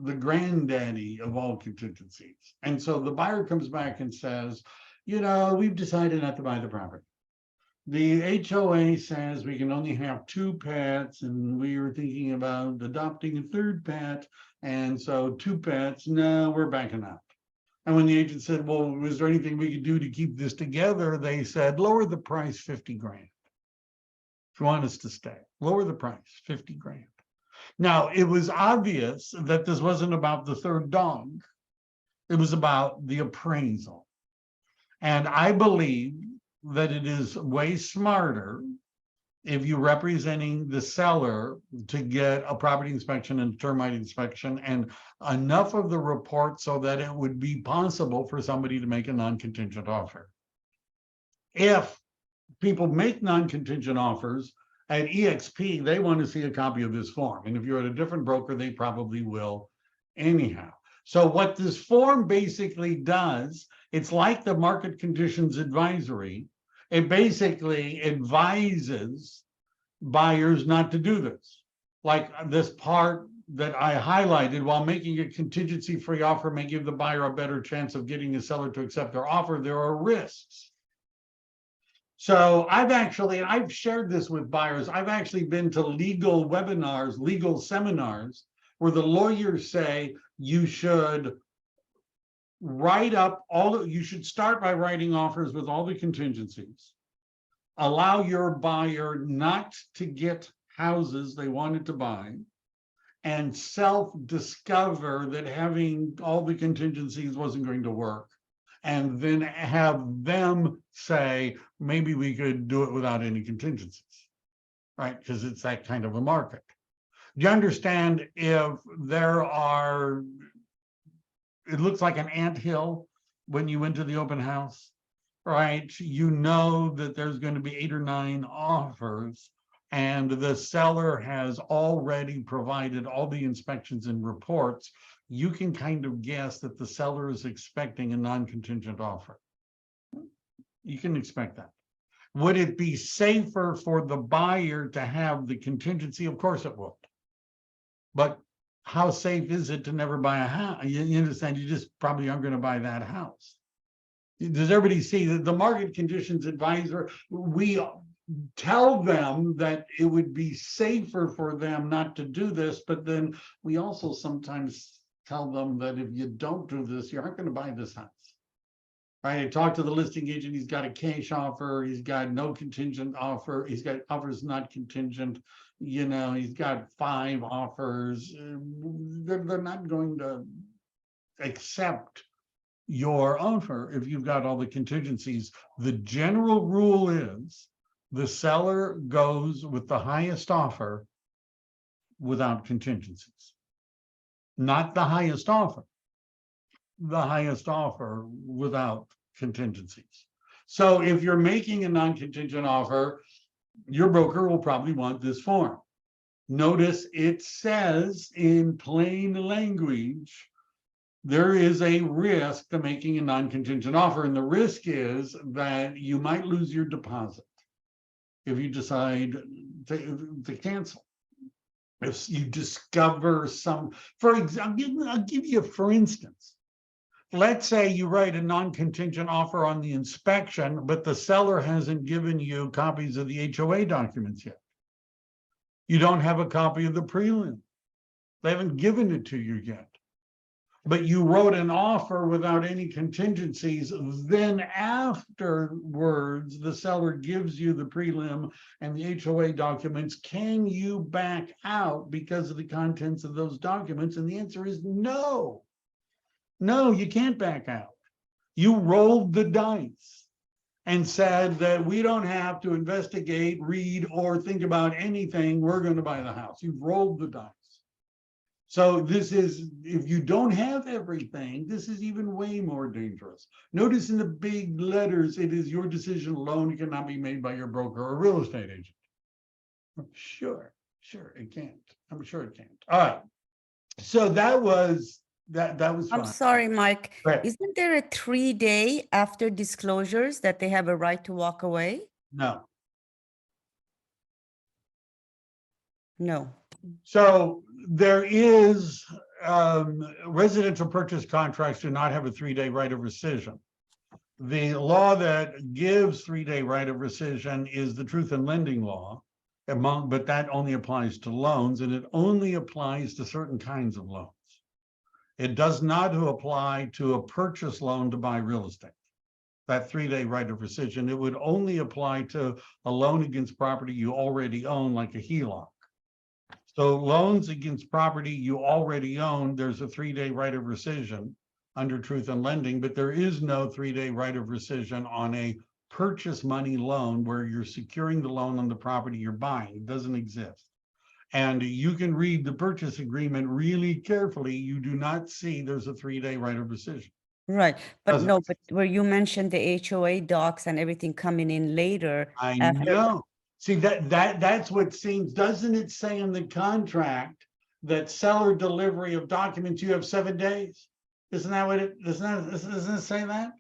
the granddaddy of all contingencies. And so the buyer comes back and says, you know, we've decided not to buy the property. The HOA says we can only have 2 pets, and we were thinking about adopting a 3rd pet. And so 2 pets, no, we're backing out. And when the agent said, well, was there anything we could do to keep this together? They said, lower the price 50 grand. If you want us to stay, lower the price 50 grand. Now, it was obvious that this wasn't about the 3rd dog. It was about the appraisal. And I believe that it is way smarter if you're representing the seller to get a property inspection and termite inspection and enough of the report so that it would be possible for somebody to make a non-contingent offer. If people make non-contingent offers at EXP, they want to see a copy of this form. And if you're at a different broker, they probably will anyhow. So what this form basically does, it's like the market conditions advisory. It basically advises buyers not to do this. Like this part that I highlighted, while making a contingency-free offer may give the buyer a better chance of getting the seller to accept their offer, there are risks. So I've shared this with buyers. I've actually been to legal webinars, legal seminars, where the lawyers say you should write up you should start by writing offers with all the contingencies, allow your buyer not to get houses they wanted to buy, and self-discover that having all the contingencies wasn't going to work, and then have them say, maybe we could do it without any contingencies, right? Because it's that kind of a market. You understand, if there are, it looks like an anthill when you went to the open house, right? You know that there's going to be 8 or 9 offers, and the seller has already provided all the inspections and reports. You can kind of guess that the seller is expecting a non-contingent offer. You can expect that. Would it be safer for the buyer to have the contingency? Of course it would. But how safe is it to never buy a house? You understand, you just probably aren't going to buy that house. Does everybody see that the market conditions advisor, we tell them that it would be safer for them not to do this, but then we also sometimes tell them that if you don't do this, you aren't going to buy this house. Right? I talked to the listing agent, he's got a cash offer, he's got no contingent offer, he's got offers not contingent, you know, he's got 5 offers. They're not going to accept your offer if you've got all the contingencies. The general rule is the seller goes with the highest offer without contingencies. Not the highest offer, the highest offer without contingencies. So if you're making a non-contingent offer, your broker will probably want this form. Notice it says in plain language, there is a risk to making a non-contingent offer, and the risk is that you might lose your deposit if you decide to cancel. If you discover some, for example, I'll give you for instance, let's say you write a non-contingent offer on the inspection, but the seller hasn't given you copies of the HOA documents yet. You don't have a copy of the prelim. They haven't given it to you yet. But you wrote an offer without any contingencies. Then afterwards, the seller gives you the prelim and the HOA documents. Can you back out because of the contents of those documents? And the answer is no. No, you can't back out. You rolled the dice and said that we don't have to investigate, read, or think about anything. We're going to buy the house. You've rolled the dice. So this is, if you don't have everything, this is even way more dangerous. Notice in the big letters, it is your decision alone. It cannot be made by your broker or real estate agent. Sure, it can't. I'm sure it can't. All right. So that was fine. I'm sorry, Mike. Right. Isn't there a 3-day after disclosures that they have a right to walk away? No. No. So there is residential purchase contracts do not have a 3-day right of rescission. The law that gives 3-day right of rescission is the truth in lending law, but that only applies to loans, and it only applies to certain kinds of loans. It does not apply to a purchase loan to buy real estate. That 3-day right of rescission, it would only apply to a loan against property you already own, like a HELOC. So loans against property you already own, there's a 3-day right of rescission under truth in lending, but there is no 3-day right of rescission on a purchase money loan where you're securing the loan on the property you're buying. It doesn't exist. And you can read the purchase agreement really carefully. You do not see there's a 3-day right of rescission. Right. But Doesn't no, exist. but where you mentioned the HOA docs and everything coming in later. I after- know. See, that's what seems, doesn't it say in the contract that seller delivery of documents, you have 7 days? Isn't that what doesn't it say that?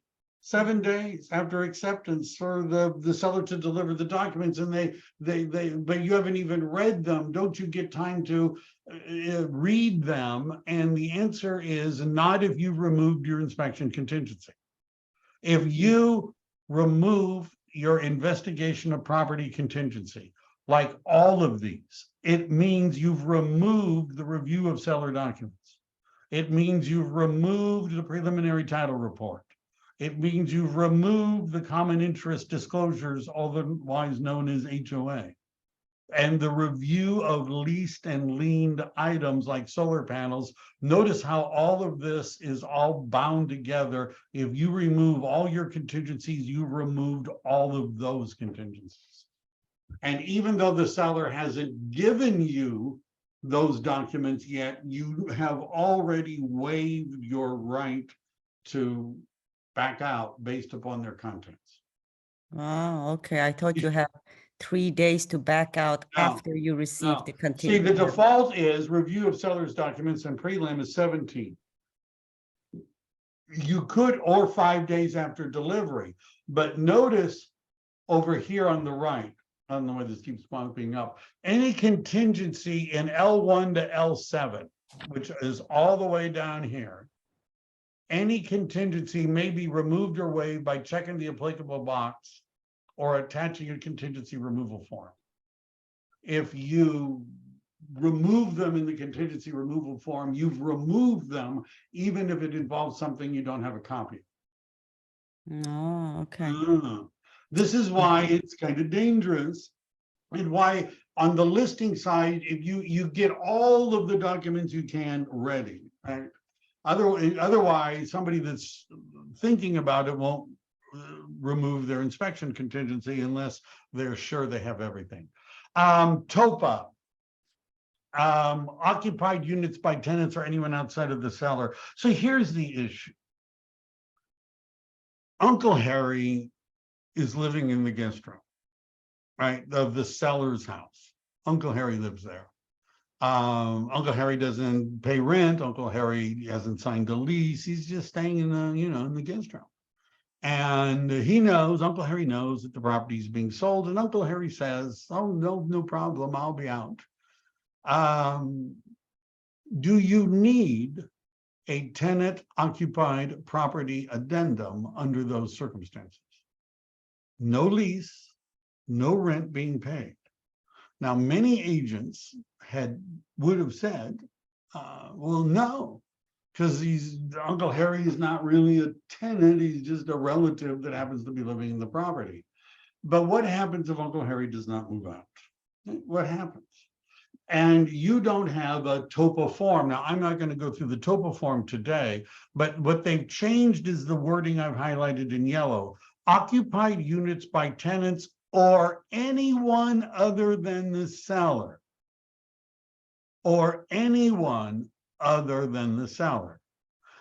7 days after acceptance for the seller to deliver the documents, and but you haven't even read them. Don't you get time to read them? And the answer is not if you've removed your inspection contingency. If you remove your investigation of property contingency, like all of these, It means you've removed the review of seller documents. It means you've removed the preliminary title report. It means you've removed the common interest disclosures, otherwise known as HOA. And the review of leased and liened items like solar panels. Notice how all of this is all bound together. If you remove all your contingencies, you've removed all of those contingencies. And even though the seller hasn't given you those documents yet, you have already waived your right to back out based upon their contents. Oh, okay. I thought you have 3 days to back out No, after you receive No. the See, contingency. the default is review of seller's documents and prelim is 17. You could, or 5 days after delivery, but notice over here on the right, I don't know why this keeps popping up, any contingency in L1 to L7, which is all the way down here, any contingency may be removed or waived by checking the applicable box or attaching a contingency removal form. If you remove them in the contingency removal form, you've removed them, even if it involves something you don't have a copy of. Oh, okay. This is why it's kind of dangerous, and why on the listing side, if you get all of the documents you can ready, right? Otherwise, somebody that's thinking about it won't remove their inspection contingency unless they're sure they have everything. TOPA, occupied units by tenants or anyone outside of the seller. So here's the issue. Uncle Harry is living in the guest room, right, of the seller's house. Uncle Harry lives there. Uncle Harry doesn't pay rent. Uncle Harry hasn't signed a lease. He's just staying in the, in the guest room. And Uncle Harry knows that the property is being sold, and Uncle Harry says, oh, no problem, I'll be out. Do you need a tenant occupied property addendum under those circumstances? No lease, no rent being paid. Now, many agents would have said, well, no, because Uncle Harry is not really a tenant, he's just a relative that happens to be living in the property. But what happens if Uncle Harry does not move out? What happens? And you don't have a TOPA form. Now, I'm not going to go through the TOPA form today, but what they've changed is the wording I've highlighted in yellow. Occupied units by tenants or anyone other than the seller. Or anyone other than the seller.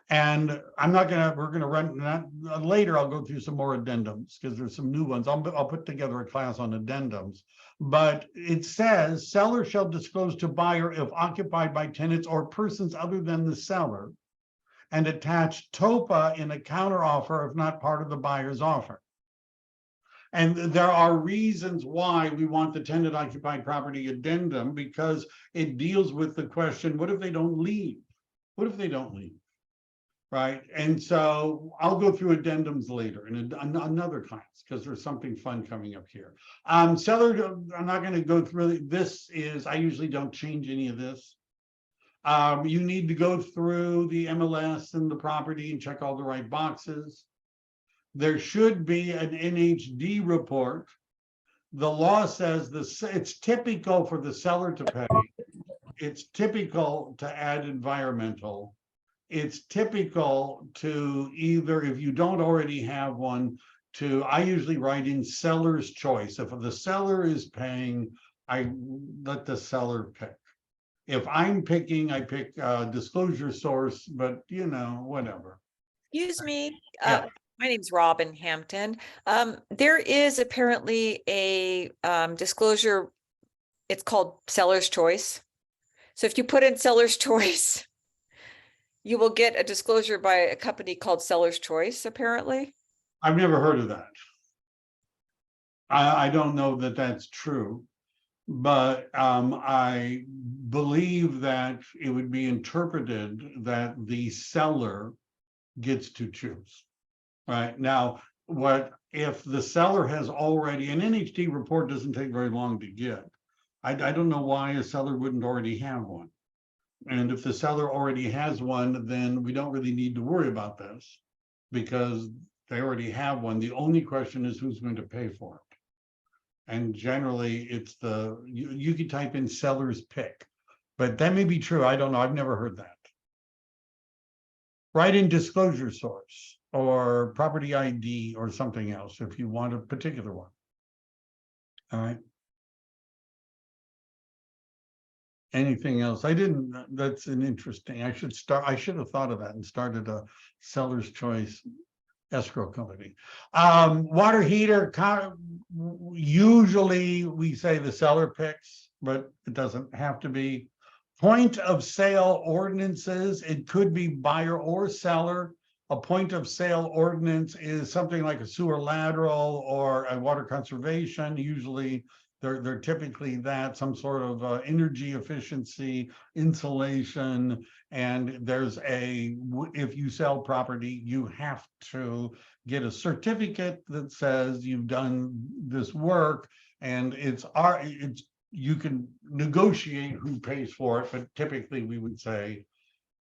And we're gonna run that later. I'll go through some more addendums because there's some new ones. I'll put together a class on addendums. But it says seller shall disclose to buyer if occupied by tenants or persons other than the seller, and attach TOPA in a counteroffer if not part of the buyer's offer. And there are reasons why we want the tenant occupied property addendum, because it deals with the question, what if they don't leave? What if they don't leave? Right. And so I'll go through addendums later in another class because there's something fun coming up here. Seller, I'm not going to go through this. I usually don't change any of this. You need to go through the MLS and the property and check all the right boxes. There should be an NHD report. The law says it's typical for the seller to pay. It's typical to add environmental. It's typical to either, if you don't already have one, I usually write in seller's choice. If the seller is paying, I let the seller pick. If I'm picking, I pick disclosure source, but whatever. Excuse me. Yeah. My name's Robin Hampton. There is apparently a disclosure. It's called seller's choice. So if you put in seller's choice, you will get a disclosure by a company called Seller's Choice, apparently. I've never heard of that. I don't know that that's true, but I believe that it would be interpreted that the seller gets to choose. Right now, what if the seller has already, an NHD report doesn't take very long to get. I don't know why a seller wouldn't already have one. And if the seller already has one, then we don't really need to worry about this because they already have one. The only question is who's going to pay for it. And generally it's you could type in seller's pick, but that may be true. I don't know. I've never heard that. Write in disclosure source or property ID or something else if you want a particular one. All right. Anything else? That's an interesting, I should have thought of that and started a seller's choice escrow company. Water heater, usually we say the seller picks, but it doesn't have to be. Point of sale ordinances, it could be buyer or seller. A point of sale ordinance is something like a sewer lateral or a water conservation. Usually they're typically that, some sort of energy efficiency, insulation, and if you sell property, you have to get a certificate that says you've done this work, and you can negotiate who pays for it, but typically we would say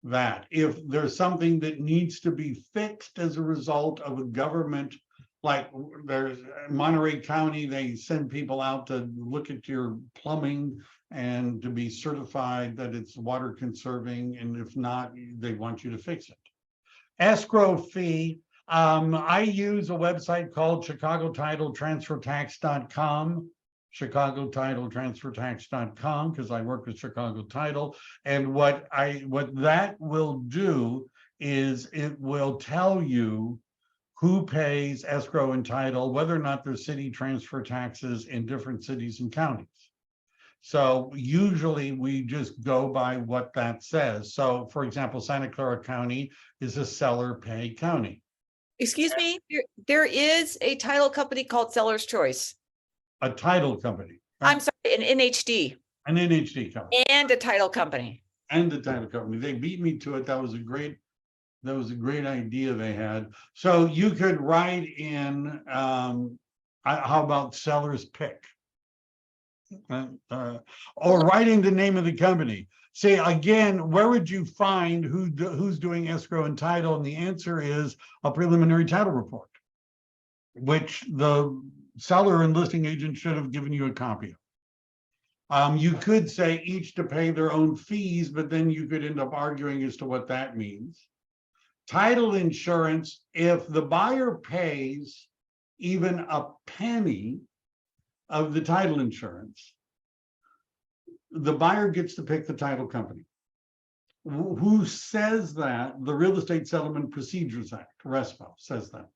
that. If there's something that needs to be fixed as a result of a government, like there's Monterey County, they send people out to look at your plumbing and to be certified that it's water conserving, and if not, they want you to fix it. Escrow fee, I use a website called ChicagoTitleTransferTax.com. ChicagoTitleTransferTax.com, because I work with Chicago Title. And what that will do is it will tell you who pays escrow and title, whether or not there's city transfer taxes in different cities and counties. So usually we just go by what that says. So for example, Santa Clara County is a seller pay county. Excuse me, there is a title company called Seller's Choice. A title company. Right? I'm sorry, an NHD. An NHD company. And a title company. And the title company. They beat me to it. That was a great idea they had. So you could write in, how about seller's pick? Or writing the name of the company. Say again, where would you find who's doing escrow and title? And the answer is a preliminary title report, which the seller and listing agent should have given you a copy of. You could say each to pay their own fees, but then you could end up arguing as to what that means. Title insurance, if the buyer pays even a penny of the title insurance, the buyer gets to pick the title company. Who says that? The Real Estate Settlement Procedures Act, RESPA, says that.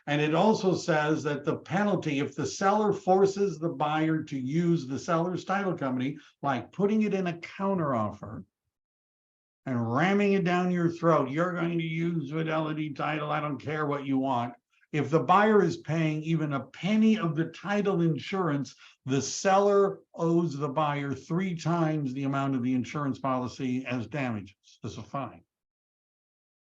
And it also says that the penalty, if the seller forces the buyer to use the seller's title company, like putting it in a counteroffer and ramming it down your throat, you're going to use Fidelity Title, I don't care what you want. If the buyer is paying even a penny of the title insurance, the seller owes the buyer 3 times the amount of the insurance policy as damages, as a fine.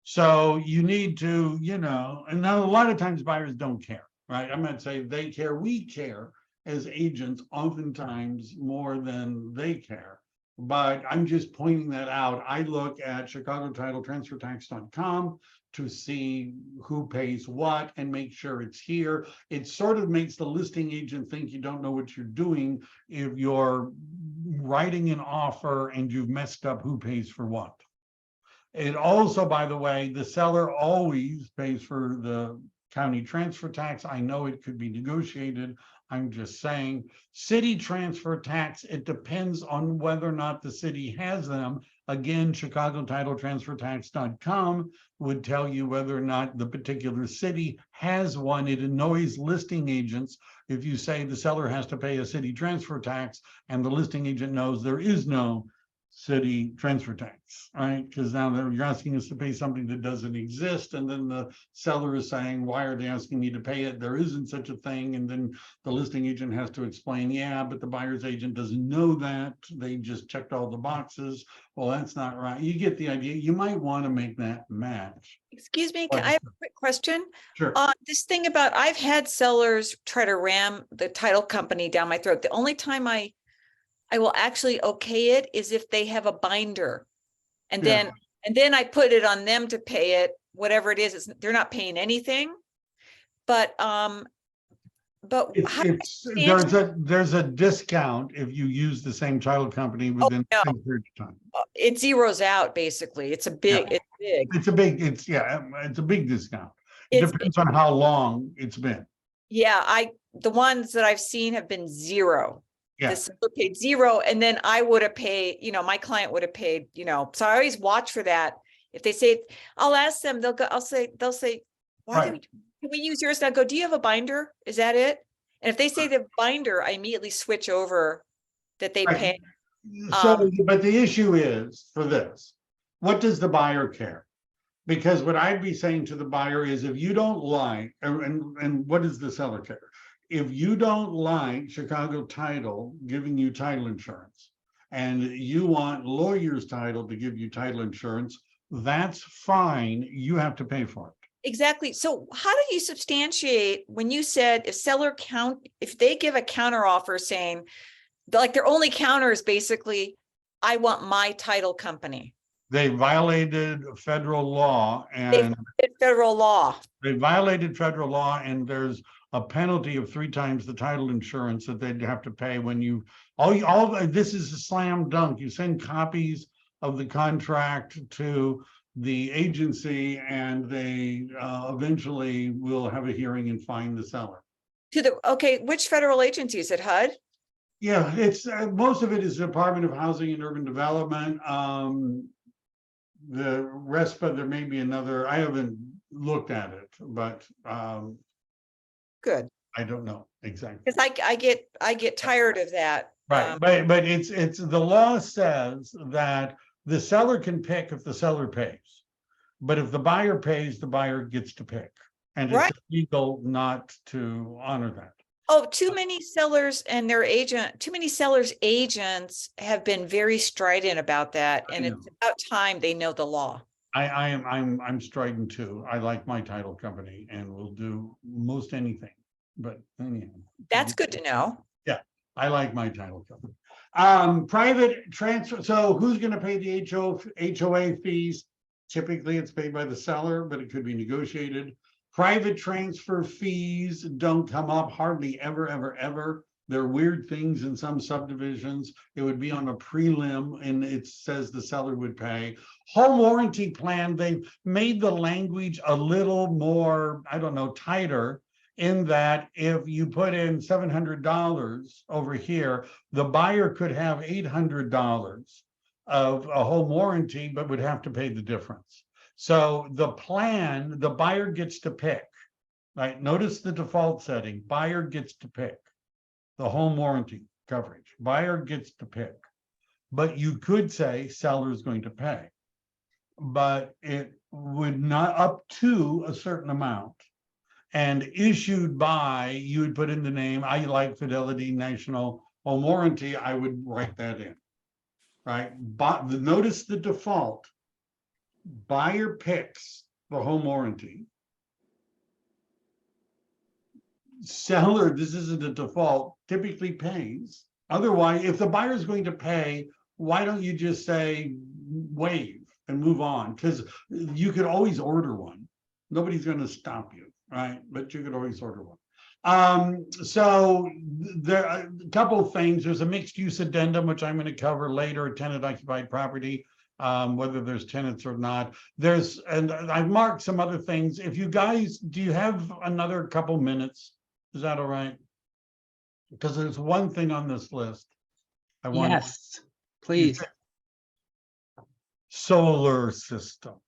So you need to, and now a lot of times buyers don't care, right? I'm not saying they care. We care as agents oftentimes more than they care. But I'm just pointing that out. I look at ChicagoTitleTransferTax.com to see who pays what and make sure it's here. It sort of makes the listing agent think you don't know what you're doing if you're writing an offer and you've messed up who pays for what. It also, by the way, the seller always pays for the county transfer tax. I know it could be negotiated. I'm just saying city transfer tax, it depends on whether or not the city has them. Again, ChicagoTitleTransferTax.com would tell you whether or not the particular city has one. It annoys listing agents if you say the seller has to pay a city transfer tax and the listing agent knows there is no city transfer tax, right? Because now you're asking us to pay something that doesn't exist, and then the seller is saying, why are they asking me to pay it? There isn't such a thing. And then the listing agent has to explain, yeah, but the buyer's agent doesn't know that. They just checked all the boxes. Well, that's not right. You get the idea. You might want to make that match. Excuse me, can I have a quick question? Sure. This thing about, I've had sellers try to ram the title company down my throat. The only time I I will actually okay it is if they have a binder. And Yeah. then I put it on them to pay it, whatever it is, they're not paying anything. But It's, how do I it's, substantiate- there's a discount if you use the same title company within no. the same period of time. it zeroes out basically. It's a big, it's big. It's a big, it's a big discount. It It's- depends on how long it's been. Yeah, the ones that I've seen have been zero. Yeah. The seller paid zero, and then I would have paid, my client would have paid, so I always watch for that. If they say, I'll ask them, they'll say, why Right. can we use yours? And I go, do you have a binder? Is that it? And if they say the binder, I immediately switch over that they Right. pay. So, but the issue is for this, what does the buyer care? Because what I'd be saying to the buyer is if you don't like, and what does the seller care? If you don't like Chicago Title giving you title insurance and you want lawyer's title to give you title insurance, that's fine. You have to pay for it. Exactly. So how do you substantiate when you said if they give a counter offer saying, like their only counter is basically, I want my title company. They violated federal law They and violated federal law. they violated federal law, and there's a penalty of 3 times the title insurance that they'd have to pay when you, this is a slam dunk. You send copies of the contract to the agency and they eventually will have a hearing and fine the seller. Okay, which federal agency is it, HUD? Yeah, it's most of it is Department of Housing and Urban Development. The rest, but there may be another. I haven't looked at it, but Good. I don't know exactly. Because I get tired of that. Right, but it's the law says that the seller can pick if the seller pays, but if the buyer pays, the buyer gets to pick, and Right. it's illegal not to honor that. Oh, too many sellers agents have been very strident about that, and it's about time they know the law. I'm strident too. I like my title company and will do most anything, but anyhow. That's good to know. Yeah, I like my title company. Private transfer. So who's going to pay the HOA fees? Typically, it's paid by the seller, but it could be negotiated. Private transfer fees don't come up hardly ever. There are weird things in some subdivisions. It would be on a prelim and it says the seller would pay. Home warranty plan, they've made the language a little more, I don't know, tighter, in that if you put in $700 over here, the buyer could have $800 of a home warranty, but would have to pay the difference. So the plan, the buyer gets to pick, right? Notice the default setting, buyer gets to pick the home warranty coverage. Buyer gets to pick, but you could say seller is going to pay, but it would not up to a certain amount. And issued by, you would put in the name, I like Fidelity National Home Warranty, I would write that in, right? But notice the default. Buyer picks the home warranty. Seller, this isn't a default, typically pays. Otherwise, if the buyer is going to pay, why don't you just say waive and move on? Because you could always order one. Nobody's going to stop you, right? But you could always order one. So there are a couple of things. There's a mixed use addendum, which I'm going to cover later, tenant occupied property. Whether there's tenants or not. And I've marked some other things. If you guys, do you have another couple minutes? Is that all right? Because there's one thing on this list. I want. Yes, please. Solar systems.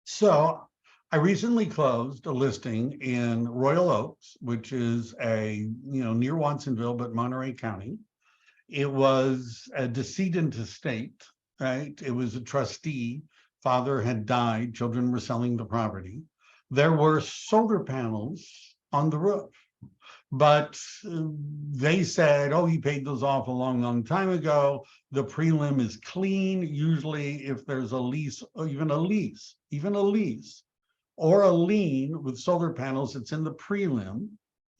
So I recently closed a listing in Royal Oaks, which is near Watsonville, but Monterey County. It was a decedent estate, right? It was a trustee. Father had died. Children were selling the property. There were solar panels on the roof, but they said, oh, he paid those off a long time ago. The prelim is clean. Usually if there's a lease, or even a lease, or a lien with solar panels, it's in the prelim.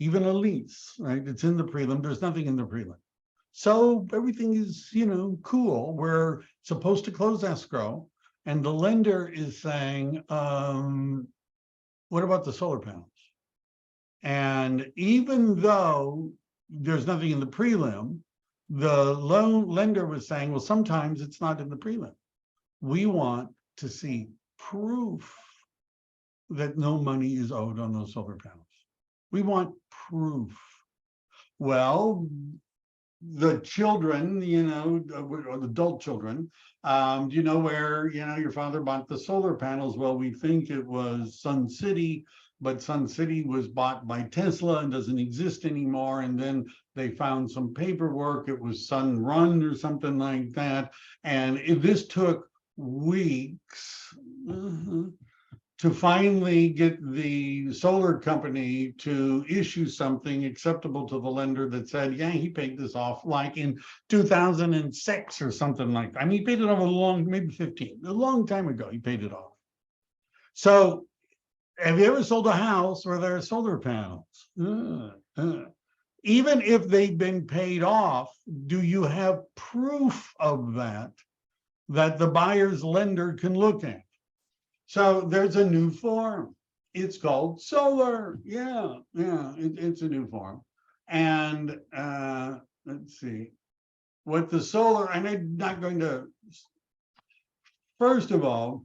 even a lease, right? It's in the prelim. There's nothing in the prelim. So everything is, cool. We're supposed to close escrow, and the lender is saying, what about the solar panels? And even though there's nothing in the prelim, the loan lender was saying, well, sometimes it's not in the prelim. We want to see proof that no money is owed on those solar panels. We want proof. Well, the children, or the adult children, do you know where, your father bought the solar panels? Well, we think it was Sun City, but Sun City was bought by Tesla and doesn't exist anymore. And then they found some paperwork. It was Sun Run or something like that. And this took weeks to finally get the solar company to issue something acceptable to the lender that said, yeah, he paid this off like in 2006 or something like that. I mean, he paid it off maybe 15, a long time ago, he paid it off. So have you ever sold a house where there are solar panels? Even if they've been paid off, do you have proof of that the buyer's lender can look at? So there's a new form. It's called solar. Yeah, it's a new form. And let's see what the solar, and I'm not going to, first of all,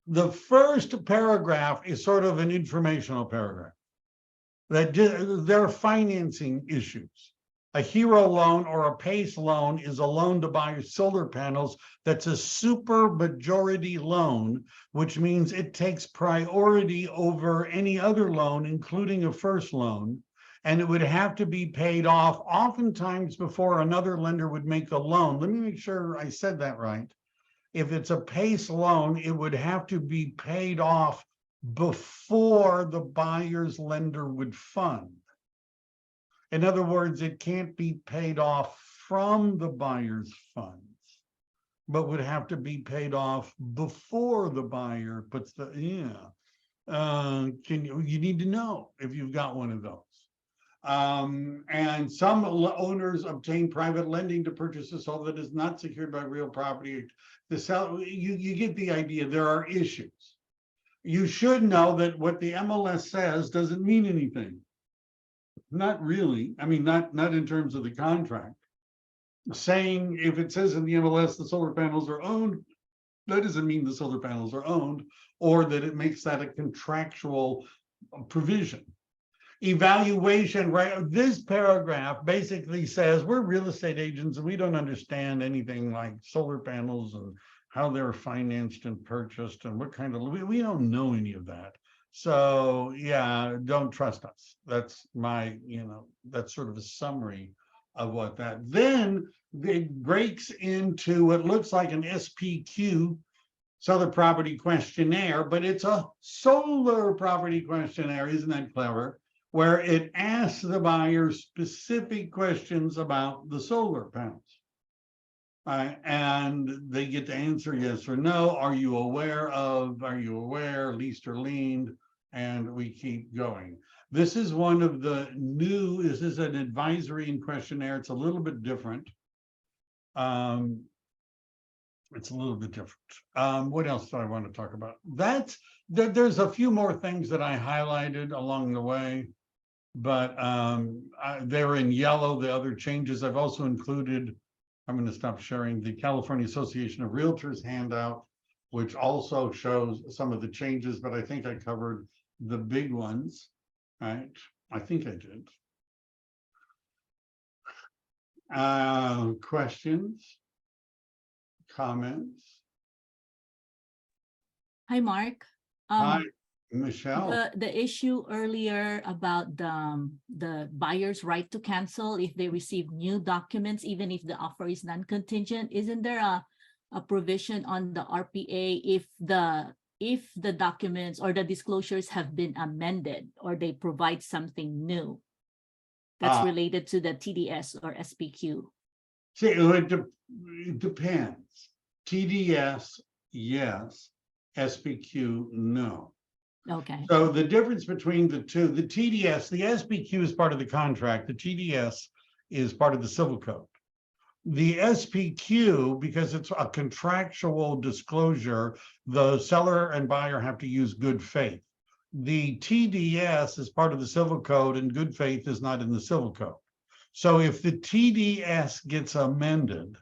the first paragraph is sort of an informational paragraph that there are financing issues. A HERO loan or a PACE loan is a loan to buy solar panels that's a super majority loan, which means it takes priority over any other loan, including a first loan, and it would have to be paid off oftentimes before another lender would make a loan. Let me make sure I said that right. If it's a PACE loan, it would have to be paid off before the buyer's lender would fund. In other words, it can't be paid off from the buyer's funds, but would have to be paid off before the buyer puts the, you need to know if you've got one of those. And some owners obtain private lending to purchase a solar that is not secured by real property. You get the idea. There are issues. You should know that what the MLS says doesn't mean anything. Not really. I mean, not in terms of the contract. Saying if it says in the MLS the solar panels are owned, that doesn't mean the solar panels are owned, or that it makes that a contractual provision. Evaluation, right? This paragraph basically says we're real estate agents and we don't understand anything like solar panels and how they're financed and purchased and what kind of, we don't know any of that. So yeah, don't trust us. That's my, that's sort of a summary of what that. Then it breaks into what looks like an SPQ, Solar Property Questionnaire, but it's a solar property questionnaire. Isn't that clever? Where it asks the buyer specific questions about the solar panels. And they get to answer yes or no. Are you aware, leased or liened? And we keep going. This is one of the new, this is an advisory and questionnaire. It's a little bit different. It's a little bit different. What else do I want to talk about? There's a few more things that I highlighted along the way, but they're in yellow, the other changes. I've also included, I'm going to stop sharing, the California Association of Realtors handout, which also shows some of the changes, but I think I covered the big ones, right? I think I did. Questions? Comments? Hi, Mark. Hi, Michelle. The issue earlier about the buyer's right to cancel if they receive new documents, even if the offer is non-contingent, isn't there a provision on the RPA if the documents or the disclosures have been amended or they provide something new that's related to the TDS or SPQ? See, it depends. TDS, yes. SPQ, no. Okay. So the difference between the two, the TDS, the SPQ is part of the contract. The TDS is part of the civil code. The SPQ, because it's a contractual disclosure, the seller and buyer have to use good faith. The TDS is part of the civil code, and good faith is not in the civil code. So if the TDS gets amended,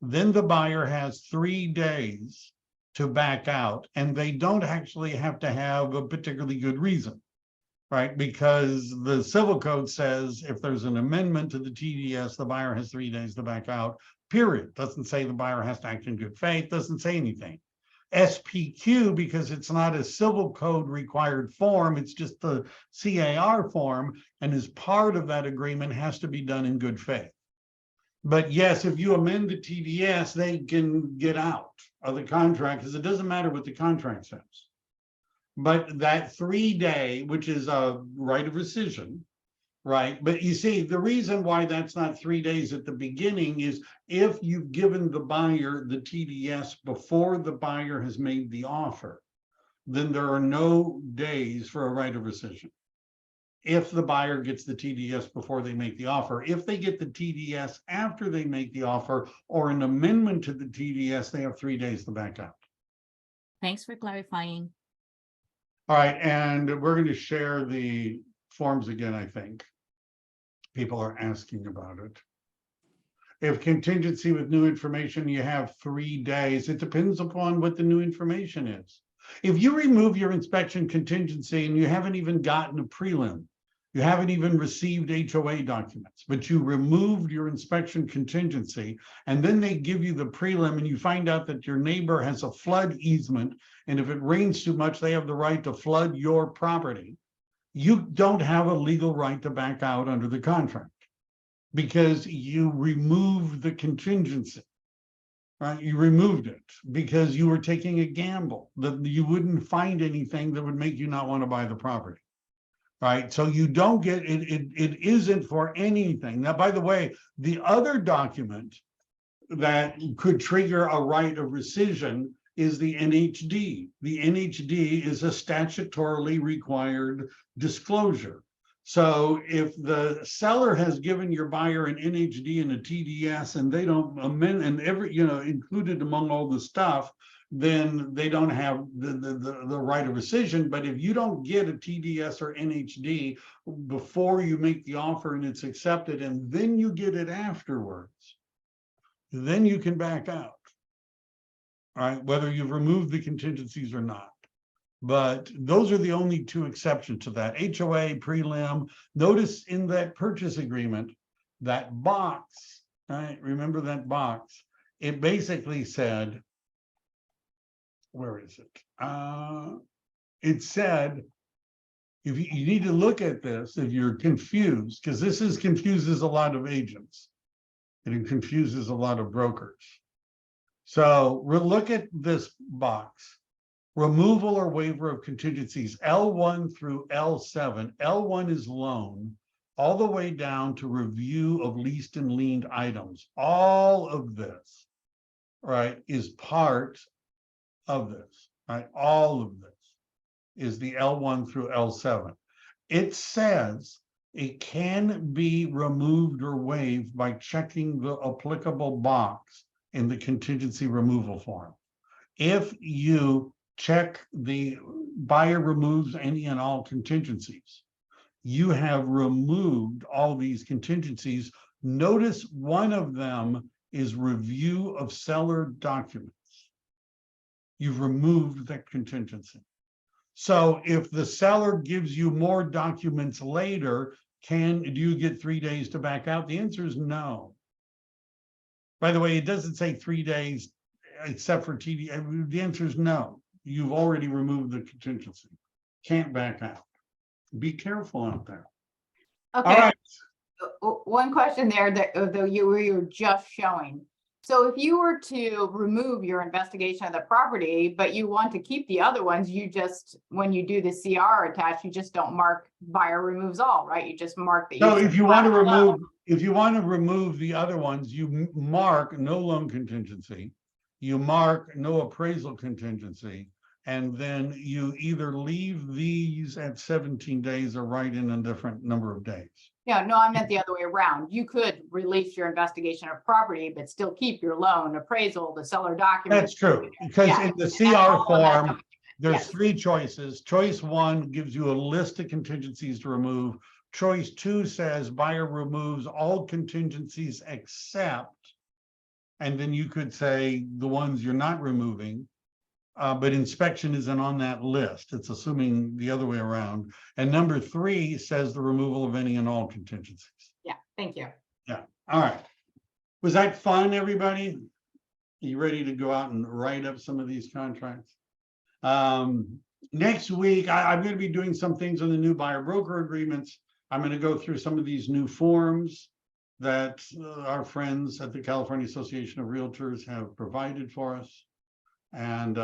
then the buyer has 3 days to back out, and they don't actually have to have a particularly good reason, right? Because the civil code says if there's an amendment to the TDS, the buyer has 3 days to back out, period. Doesn't say the buyer has to act in good faith, doesn't say anything. SPQ, because it's not a civil code required form, it's just the CAR form, and as part of that agreement has to be done in good faith. But yes, if you amend the TDS, they can get out of the contract because it doesn't matter what the contract says. But that 3-day, which is a right of rescission, right? But you see, the reason why that's not 3 days at the beginning is if you've given the buyer the TDS before the buyer has made the offer, then there are no days for a right of rescission. If the buyer gets the TDS before they make the offer, if they get the TDS after they make the offer or an amendment to the TDS, they have 3 days to back out. Thanks for clarifying. All right, and we're going to share the forms again, I think. People are asking about it. If contingency with new information, you have 3 days. It depends upon what the new information is. If you remove your inspection contingency and you haven't even gotten a prelim, you haven't even received HOA documents, but you removed your inspection contingency, and then they give you the prelim and you find out that your neighbor has a flood easement, and if it rains too much, they have the right to flood your property. You don't have a legal right to back out under the contract because you removed the contingency, right? You removed it because you were taking a gamble that you wouldn't find anything that would make you not want to buy the property, right? So you don't get it. It isn't for anything. Now, by the way, the other document that could trigger a right of rescission is the NHD. The NHD is a statutorily required disclosure. So if the seller has given your buyer an NHD and a TDS and they don't amend and included among all the stuff, then they don't have the right of rescission. But if you don't get a TDS or NHD before you make the offer and it's accepted, and then you get it afterwards, then you can back out, right? Whether you've removed the contingencies or not. But those are the only 2 exceptions to that. HOA, prelim. Notice in that purchase agreement, that box, right? Remember that box? It basically said, where is it? It said, if you need to look at this, if you're confused, because this confuses a lot of agents and it confuses a lot of brokers. So we'll look at this box. Removal or waiver of contingencies, L1 through L7. L1 is loan, all the way down to review of leased and liened items. All of this, right, is part of this, right? All of this is the L1 through L7. It says it can be removed or waived by checking the applicable box in the contingency removal form. If you check the buyer removes any and all contingencies, you have removed all these contingencies. Notice one of them is review of seller documents. You've removed that contingency. So if the seller gives you more documents later, do you get 3 days to back out? The answer is no. By the way, it doesn't say 3 days except for TD. The answer is no. You've already removed the contingency. Can't back out. Be careful out there. Okay. All right. One question there that you were just showing. So if you were to remove your investigation of the property, but you want to keep the other ones, you just, when you do the CR attached, you just don't mark buyer removes all, right? You just mark that. No, if you want to remove the other ones, you mark no loan contingency. You mark no appraisal contingency. And then you either leave these at 17 days or write in a different number of days. Yeah, no, I meant the other way around. You could release your investigation of property, but still keep your loan appraisal, the seller documents. That's true, because Yeah, in the and that's all CR on that form, document. there's Yes. 3 choices. Choice 1 gives you a list of contingencies to remove. Choice 2 says buyer removes all contingencies except, and then you could say the ones you're not removing. But inspection isn't on that list. It's assuming the other way around. And number 3 says the removal of any and all contingencies. Yeah, thank you. Yeah, all right. Was that fun, everybody? Are you ready to go out and write up some of these contracts? Next week, I'm going to be doing some things on the new buyer broker agreements. I'm going to go through some of these new forms that our friends at the California Association of Realtors have provided for us. And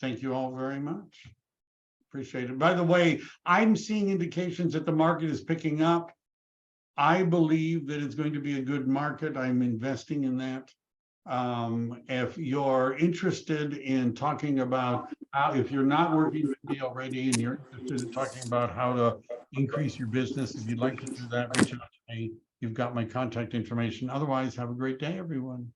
thank you all very much. Appreciate it. By the way, I'm seeing indications that the market is picking up. I believe that it's going to be a good market. I'm investing in that. If you're interested in talking about how, if you're not working with me already and you're interested in talking about how to increase your business, if you'd like to do that, reach out to me. You've got my contact information. Otherwise, have a great day, everyone.